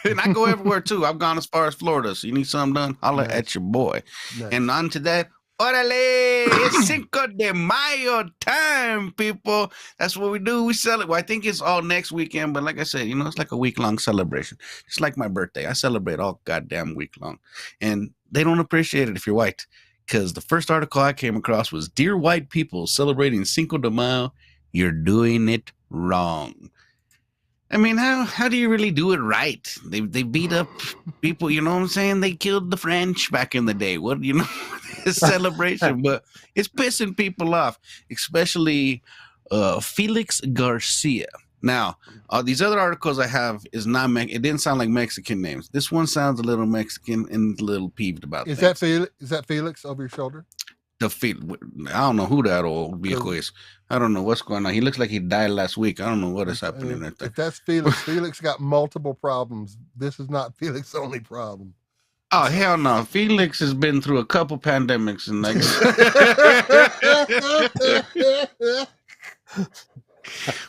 And I go everywhere too. I've gone as far as Florida. So you need something done? Holla at your boy. Nice. And on to that. Orale, it's Cinco de Mayo time, people. That's what we do. We celebrate. Well, I think it's all next weekend, but like I said, it's like a week-long celebration. Just like my birthday. I celebrate all goddamn week long. And they don't appreciate it if you're white. Because the first article I came across was, Dear white people celebrating Cinco de Mayo, you're doing it wrong. I mean, how do you really do it right? They beat up people, you know what I'm saying? They killed the French back in the day. What, it's celebration, but it's pissing people off, especially Felix Garcia. Now, these other articles I have is not it didn't sound like Mexican names. This one sounds a little Mexican and a little peeved about Is things. that Felix over your shoulder? I don't know who that old viejo is. I don't know what's going on. He looks like he died last week. I don't know what is happening right there. If that's Felix, Felix got multiple problems. This is not Felix's only problem. Oh, hell no. Felix has been through a couple pandemics and like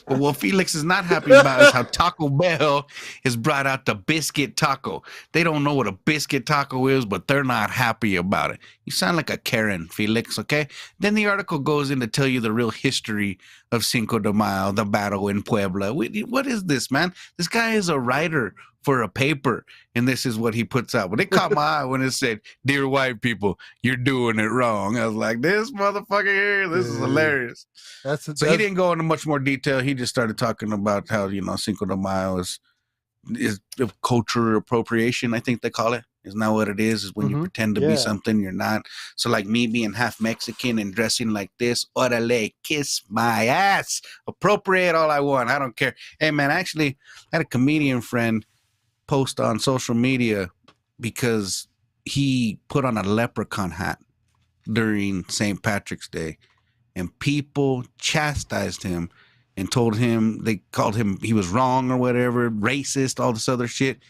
But what Felix is not happy about is how Taco Bell has brought out the biscuit taco. They don't know what a biscuit taco is, but they're not happy about it. You sound like a Karen, Felix, okay? Then the article goes in to tell you the real history of Cinco de Mayo, the battle in Puebla. What is this, man? This guy is a writer for a paper, and this is what he puts out. But it caught my eye when it said, "Dear white people, you're doing it wrong." I was like, "This motherfucker here, this is hilarious." So he didn't go into much more detail. He just started talking about how, you know, Cinco de Mayo is cultural appropriation, I think they call it. Isn't that what it is when you pretend to be something you're not? So like me being half Mexican and dressing like this, orale, kiss my ass, appropriate all I want, I don't care. Hey man, actually I had a comedian friend post on social media because he put on a leprechaun hat during St. Patrick's Day, and people chastised him and told him, they called him, he was wrong or whatever, racist, all this other shit,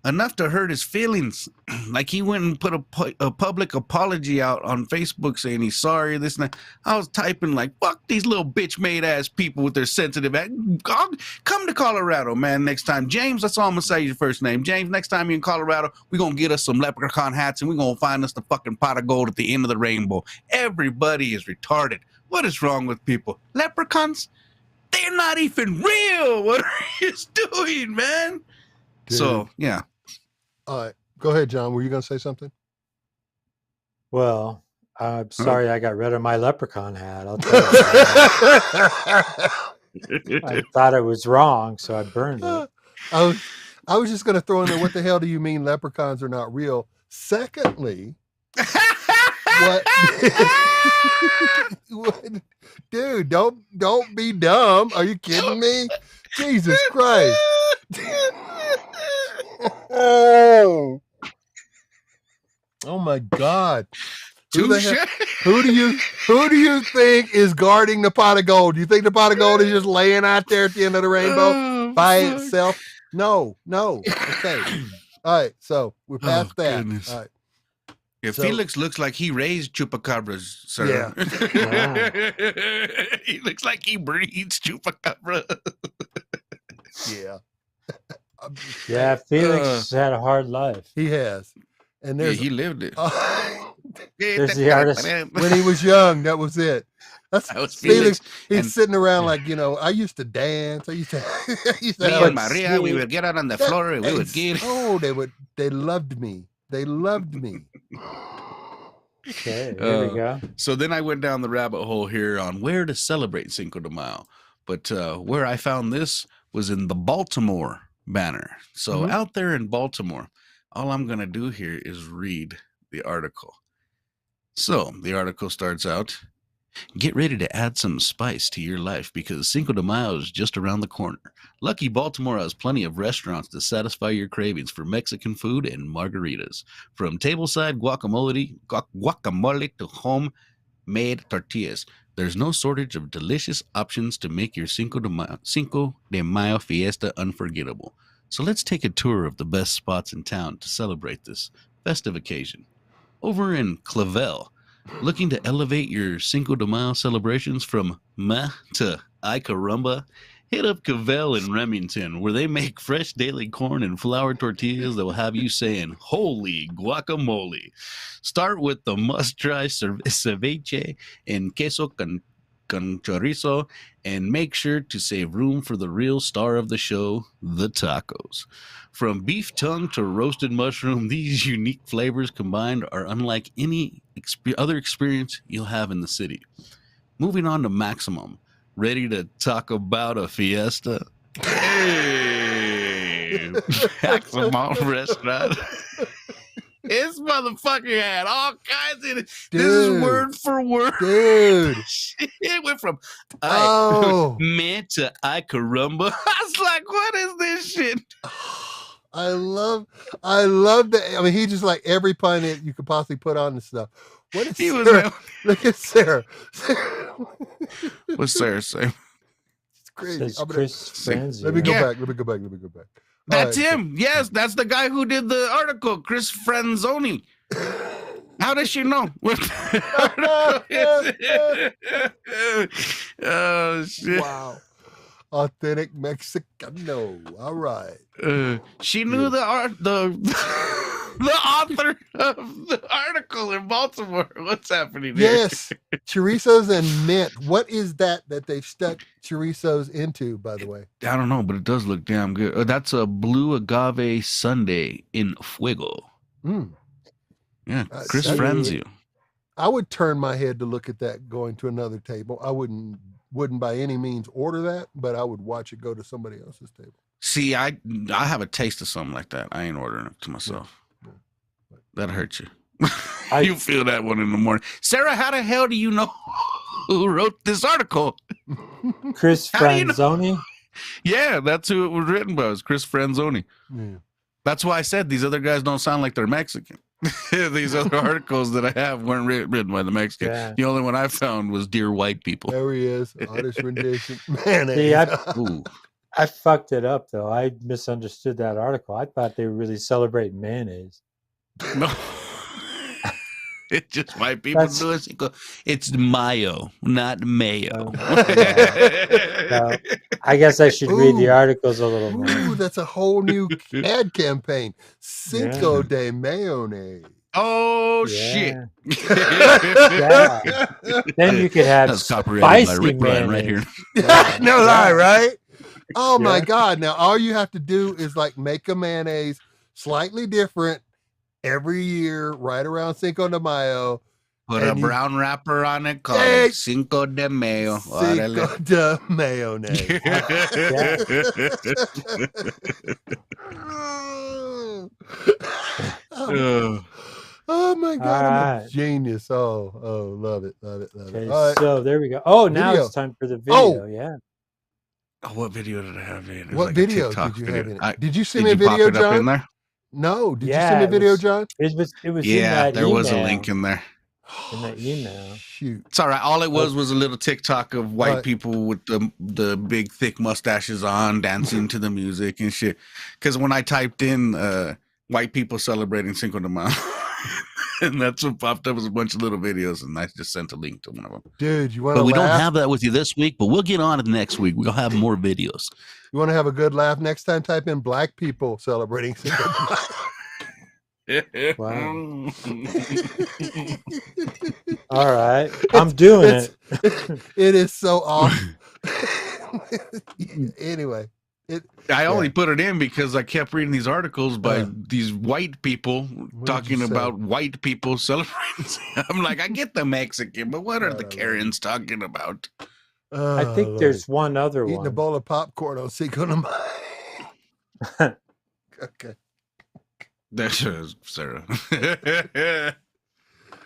enough to hurt his feelings. Like he went and put a public apology out on Facebook saying he's sorry, this and that. I was typing like, fuck these little bitch made ass people with their sensitive ass. Come to Colorado, man, next time. James, that's all I'm gonna say your first name. James, next time you're in Colorado, we're gonna get us some leprechaun hats and we're gonna find us the fucking pot of gold at the end of the rainbow. Everybody is retarded. What is wrong with people? Leprechauns? They're not even real. What are you doing, man? Dude. So, yeah. All right. Go ahead, John. Were you going to say something? Well, I'm sorry I got rid of my leprechaun hat. I'll tell you. I thought it was wrong, so I burned it. I was just going to throw in there, what the hell do you mean leprechauns are not real? Secondly, what? Dude, don't be dumb. Are you kidding me? Jesus Christ. Oh my God. Who do you think is guarding the pot of gold? Do you think the pot of gold is just laying out there at the end of the rainbow by itself? No. Okay. All right. So we're past that. Goodness. All right. Yeah, so, Felix looks like he raised chupacabras, sir. Yeah. He looks like he breeds chupacabra. Yeah. Yeah, Felix had a hard life. He has. And there's he lived it. There's the artist. When he was young, that was it. That was Felix. He's sitting around like, you know, I used to dance. I used to me and Maria, we would get out on the floor and we would get. Oh, they loved me. They loved me. Okay, here we go. So then I went down the rabbit hole here on where to celebrate Cinco de Mayo. But where I found this was in the Baltimore banner. So out there in Baltimore, all I'm going to do here is read the article. So the article starts out, get ready to add some spice to your life because Cinco de Mayo is just around the corner. Lucky Baltimore has plenty of restaurants to satisfy your cravings for Mexican food and margaritas. From tableside guacamole to home-made tortillas, there's no shortage of delicious options to make your Cinco de Mayo fiesta unforgettable. So let's take a tour of the best spots in town to celebrate this festive occasion. Over in Clavel, looking to elevate your Cinco de Mayo celebrations from meh to ay caramba, hit up Cavell in Remington, where they make fresh daily corn and flour tortillas that will have you saying, holy guacamole. Start with the must-try ceviche and queso con chorizo, and make sure to save room for the real star of the show, the tacos. From beef tongue to roasted mushroom, these unique flavors combined are unlike any other experience you'll have in the city. Moving on to Maximum. Ready to talk about a fiesta? Hey! Maximum restaurant. This motherfucker had all kinds of... This is word for word. Dude. It went from man to ay caramba. I was like, what is this shit? I love that. I mean, he just like every pun that you could possibly put on the stuff. What is Sarah? Look at Sarah. What's Sarah saying? It's crazy. Let me go back. That's him. Yes, that's the guy who did the article, Chris Franzoni. How does she know? Oh, shit. Wow. Authentic Mexicano. All right. She knew the the author of the article in Baltimore. What's happening here? Yes, chorizos and mint. What is that they've stuck chorizos into, by the way? I don't know, but it does look damn good. That's a blue agave sundae in fuego. Mm. Yeah, Chris that- Franzio. I would turn my head to look at that going to another table. I wouldn't by any means order that, but I would watch it go to somebody else's table. See, I have a taste of something like that. I ain't ordering it to myself. Yeah. That'll hurt you. You feel that one in the morning. Sarah, how the hell do you know who wrote this article? Chris How do you know? Franzoni. Yeah, that's who it was written by. It was Chris Franzoni. Yeah. That's why I said these other guys don't sound like they're Mexican. These other articles that I have weren't written by the Mexican. Yeah. The only one I found was Dear White People. There he is. Artist rendition. Man, See, Ooh. I fucked it up though. I misunderstood that article. I thought they were really celebrating mayonnaise. No. It's just white people doing it. It's mayo, not mayo. So, I guess I should read the articles a little more. Ooh, that's a whole new ad campaign. Cinco de mayonnaise. Oh, Yeah. shit. Yeah. Then you could have That's copyrighted by spicy Rick Bryan right mayonnaise. here. No lie, right? Oh my Yeah. God. Now all you have to do is like make a mayonnaise slightly different every year, right around Cinco de Mayo. Put And a you- brown wrapper on it called Hey. Cinco de Mayo. Cinco de mayonnaise. Oh my God, I'm a Alright. genius. Oh, love it. Love it. Okay, All right. so there we go. Oh, now Video. it's time for the video. Yeah. Oh, what video did I have in? It was What like a video TikTok did you have in it? I- Did you send Did me a you pop video, it up in John? there? No. Did you Yeah, send me a it video, was- John? It was in Yeah, that there was a email. link in there. In that email. Shoot. It's all right. All it was a little TikTok of white Right. people with the big thick mustaches on, dancing to the music and shit. Because when I typed in white people celebrating Cinco de Mayo, and that's what popped up was a bunch of little videos, and I just sent a link to one of them. Dude, you want to But we don't laugh? have that with you this week, but we'll get on it next week. We'll have more videos. You want to have a good laugh next time? Type in black people celebrating Cinco de Mayo. Wow. All right. I'm doing it. It is so awesome. Anyway, I only put it in because I kept reading these articles by these white people did talking you say? about white people celebrating. I'm like, I get the Mexican, but what are the Karens talking about? I think there's one other eating a one. bowl of popcorn on Cinco de Mayo. Okay. That's Sarah.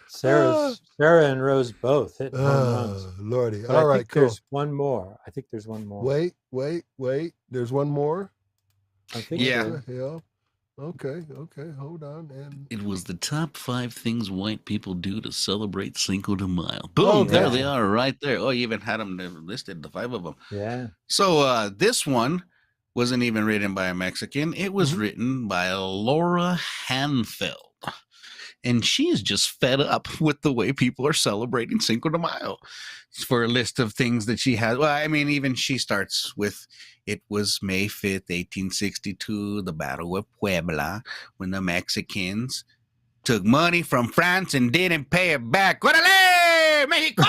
Sarah and Rose both hit home runs. Lordy. But All I right, think cool. there's one more. I think there's one more. Wait. There's one more. I think Yeah. so. What the hell? Okay. Hold on. And It was the top 5 things white people do to celebrate Cinco de Mayo. Boom! Oh, there yeah. they are, right there. Oh, you even had them listed, the 5 of them. Yeah. So this one wasn't even written by a Mexican. It was written by Laura Hanfeld. And she is just fed up with the way people are celebrating Cinco de Mayo. For a list of things that she has. Well, I mean, even she starts with, it was May 5th, 1862, the Battle of Puebla, when the Mexicans took money from France and didn't pay it back. ¡Órale, Mexico!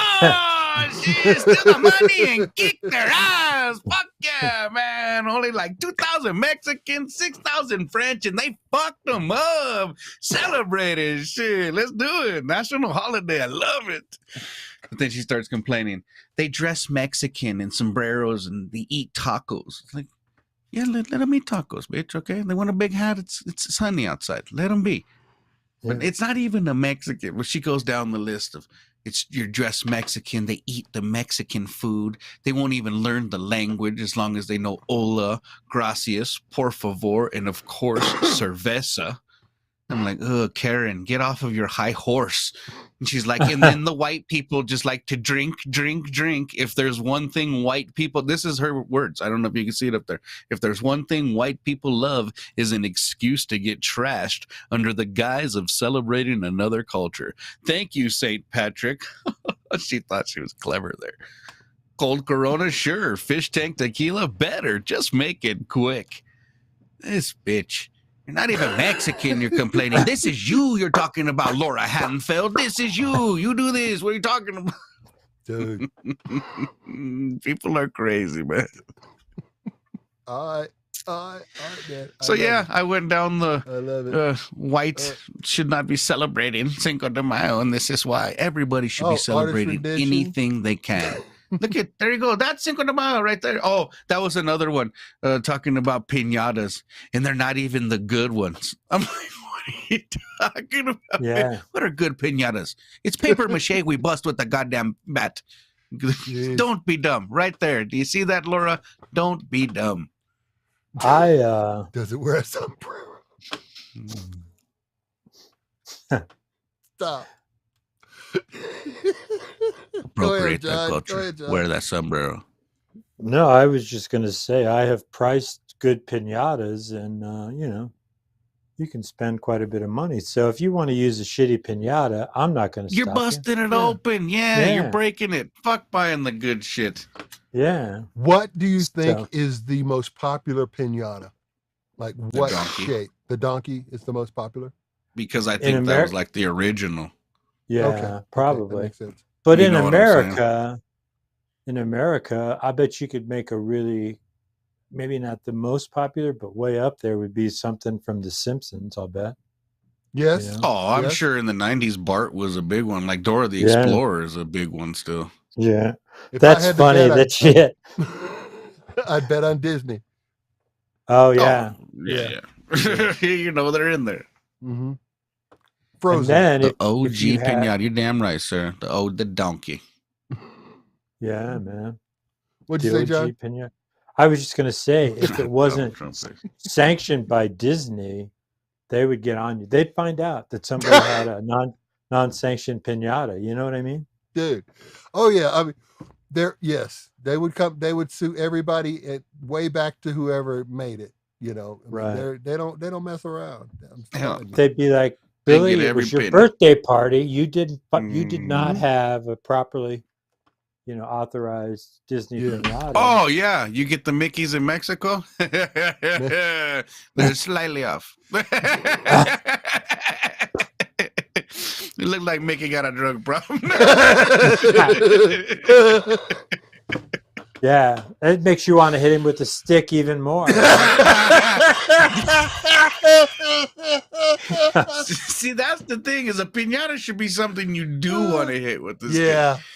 She steal the money and kick their ass. Fuck yeah, man. Only like 2,000 Mexicans, 6,000 French, and they fucked them up. Celebrated. Shit, let's do it. National holiday. I love it. But then she starts complaining. They dress Mexican in sombreros and they eat tacos. It's like, yeah, let them eat tacos, bitch, okay? They want a big hat. It's sunny outside. Let them be. But it's not even a Mexican. When she goes down the list of, you're dressed Mexican. They eat the Mexican food. They won't even learn the language as long as they know hola, gracias, por favor, and of course, cerveza. I'm like, oh, Karen, get off of your high horse. And she's like, and then the white people just like to drink. If there's one thing white people, this is her words. I don't know if you can see it up there. If there's one thing white people love is an excuse to get trashed under the guise of celebrating another culture. Thank you, St. Patrick. She thought she was clever there. Cold Corona, sure. Fish tank tequila, better. Just make it quick. This bitch. You're not even Mexican. You're complaining. This is you. You're talking about Laura Hanfeld. This is you. You do this. What are you talking about? Dude. People are crazy, man. All right, man. So I went down I love it. white should not be celebrating Cinco de Mayo, and this is why everybody should be celebrating rendition. anything they can. There you go. That's Cinco de Mayo right there. Oh, that was another one talking about piñatas, and they're not even the good ones. I'm like, what are you talking about? Yeah. What are good piñatas? It's paper mache we bust with the goddamn bat. Jeez. Don't be dumb. Right there. Do you see that, Laura? Don't be dumb. Does it wear a sombrero? Stop. Appropriate that John. culture. Go ahead, John. Wear that sombrero. No, I was just going to say I have priced good piñatas, and you can spend quite a bit of money. So if you want to use a shitty piñata, I'm not going to stop You're busting it open. Yeah, you're breaking it. Fuck buying the good shit. Yeah. What do you think is the most popular piñata? Like what donkey. shape? The donkey is the most popular? Because I think that was like the original. Yeah, probably. That makes sense. But You in know what I'm America, I bet you could make a really, maybe not the most popular, but way up there would be something from The Simpsons, I'll bet. Yes. You know? Oh, I'm Yes. sure in the 90s, Bart was a big one. Like Dora the Explorer is a big one still. Yeah. If I That's had to funny. bet, That shit. I'd bet on Disney. Oh, yeah. Oh, yeah. You know, they're in there. Mm-hmm. And Frozen. then The OG if you had- piñata. You're damn right, sir. The donkey. Yeah, man. What'd you say, John? OG piñata. I was just going to say, if it wasn't Trump face. sanctioned by Disney, they would get on you. They'd find out that somebody had a non-sanctioned piñata. You know what I mean? Dude. Oh yeah. I mean, they would come. They would sue everybody way back to whoever made it. You know, I mean, Right. They don't mess around. I'm Hell, telling you. They'd be like, They Billy, get it every was your penny. birthday party. You did not Mhm. have a properly, authorized Disney Yeah. piñata. Oh, yeah. You get the Mickeys in Mexico? They're slightly off. You look like Mickey got a drug problem. Yeah, it makes you want to hit him with a stick even more. See, that's the thing, is a piñata should be something you do want to hit with this stick.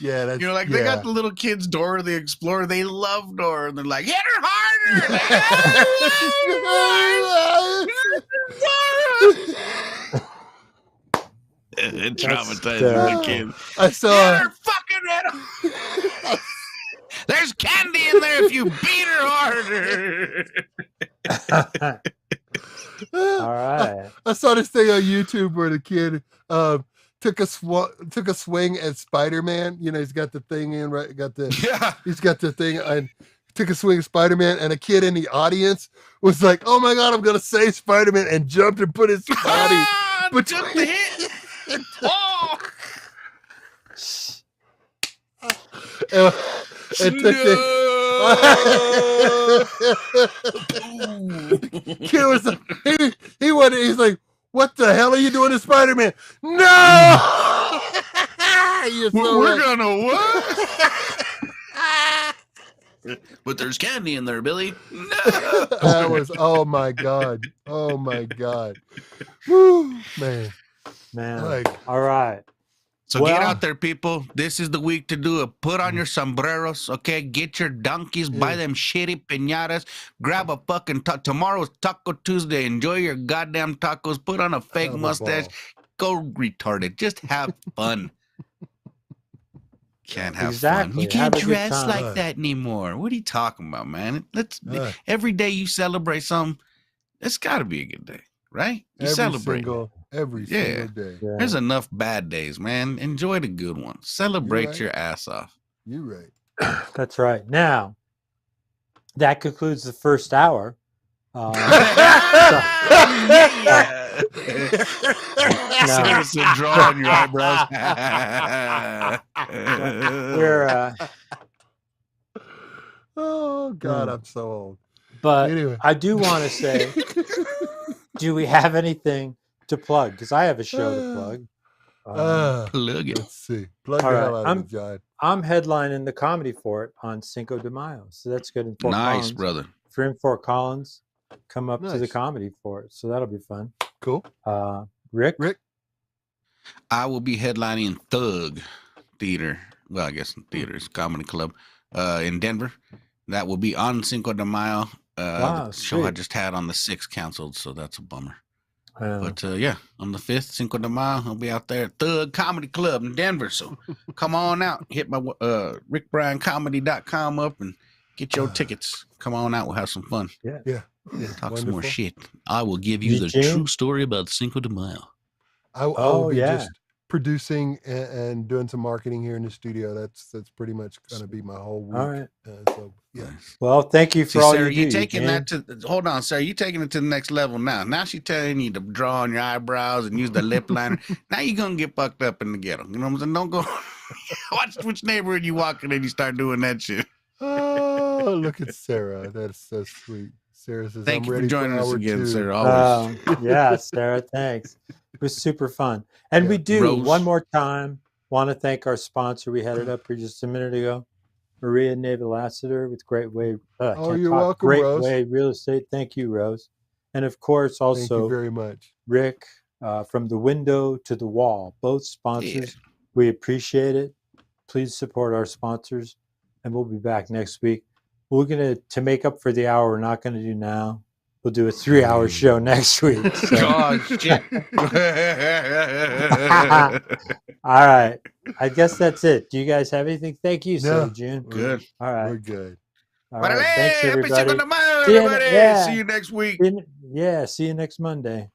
Yeah. That's, They got the little kids, Dora the Explorer. They love Dora. And they're like, hit her harder. It traumatizes the kid. I saw. Hit her fucking head. There's candy in there if you beat her harder. All right. I saw this thing on YouTube where the kid took a swing at Spider-Man. You know, he's got the thing in, right? Yeah. He's got the thing and took a swing at Spider-Man, and a kid in the audience was like, "Oh my god, I'm gonna save Spider-Man," and jumped and put his body Took the hit. Oh. and took the kid was like, he's like, "What the hell are you doing to Spider-Man?" No. You're so We're right. gonna what? But there's candy in there, Billy. No. That was, oh my god, woo, man. Like, All right. So get Well- out there, people. This is the week to do it. Put on your sombreros, okay? Get your donkeys. Buy them shitty piñatas. Grab a fucking tomorrow's Taco Tuesday. Enjoy your goddamn tacos. Put on a fake Have a mustache. ball. Go retarded. Just have fun. Can't have Exactly. fun. You Have can't a good dress time. like that anymore. What are you talking about, man? Right. Every day you celebrate something, it's got to be a good day, right? You celebrate. Every Yeah. single day. Yeah. There's enough bad days, man. Enjoy the good ones. Celebrate right. your ass off. You're right. That's right. Now, that concludes the first hour. It's a draw on your eyebrows. We're, Oh God, I'm so old. but Anyway. I do want to say, do we have anything to plug? Because I have a show to plug. Plug it. Let's see. Plug all the right, hell out of it, John. I'm headlining the Comedy Fort on Cinco de Mayo, so that's good in Fort Nice, Collins. brother. If you're in Fort Collins, come up to the Nice. Comedy Fort, so that'll be fun. Cool. Rick? I will be headlining Thug Theater. Well, I guess theaters, comedy club, in Denver. That will be on Cinco de Mayo. Wow, The show I sweet. just had on the 6th canceled, so that's a bummer. Uh, But yeah, on the 5th, Cinco de Mayo, I'll be out there at Thug Comedy Club in Denver. So come on out. Hit my rickbryancomedy.com up and get your tickets. Come on out. We'll have some fun. Yeah. Talk some more Wonderful. shit. I will give you the Eugene? true story about Cinco de Mayo. I will Oh, be yeah. just producing and doing some marketing here in the studio. That's pretty much going to be my whole week. all right. So yeah. Nice. Well, thank you for See, all Sarah, you you do. taking Eugene. that to hold on, Sarah. You taking it to the next level now. Now she's telling you to draw on your eyebrows and use the lip liner. Now you're gonna get fucked up in the ghetto. You know what I'm saying? Don't go watch which neighborhood you walk in and you start doing that shit. Oh, look at Sarah. That's so sweet. Sarah says, Thank I'm you for ready joining us hour again, 2. Sarah. Always. Yeah, Sarah, thanks. It was super fun. And we Yeah. do, Rose. one more time, want to thank our sponsor. We had it up here just a minute ago. Maria Nava Lassiter with Great Way. You're welcome, Great Rose. Way Real Estate. Thank you, Rose. And of course, Thank you also very much. Rick from the window to the wall. Both sponsors. We appreciate it. Please support our sponsors. And we'll be back next week. We're going to make up for the hour we're not going to do now. We'll do a 3-hour show next week. So. Oh shit. All right. I guess that's it. Do you guys have anything? Thank you, No. June. Good. All right. We're good. All right. Thanks, everybody. Everybody. See you- See yeah. you next week. Yeah. See you next Monday.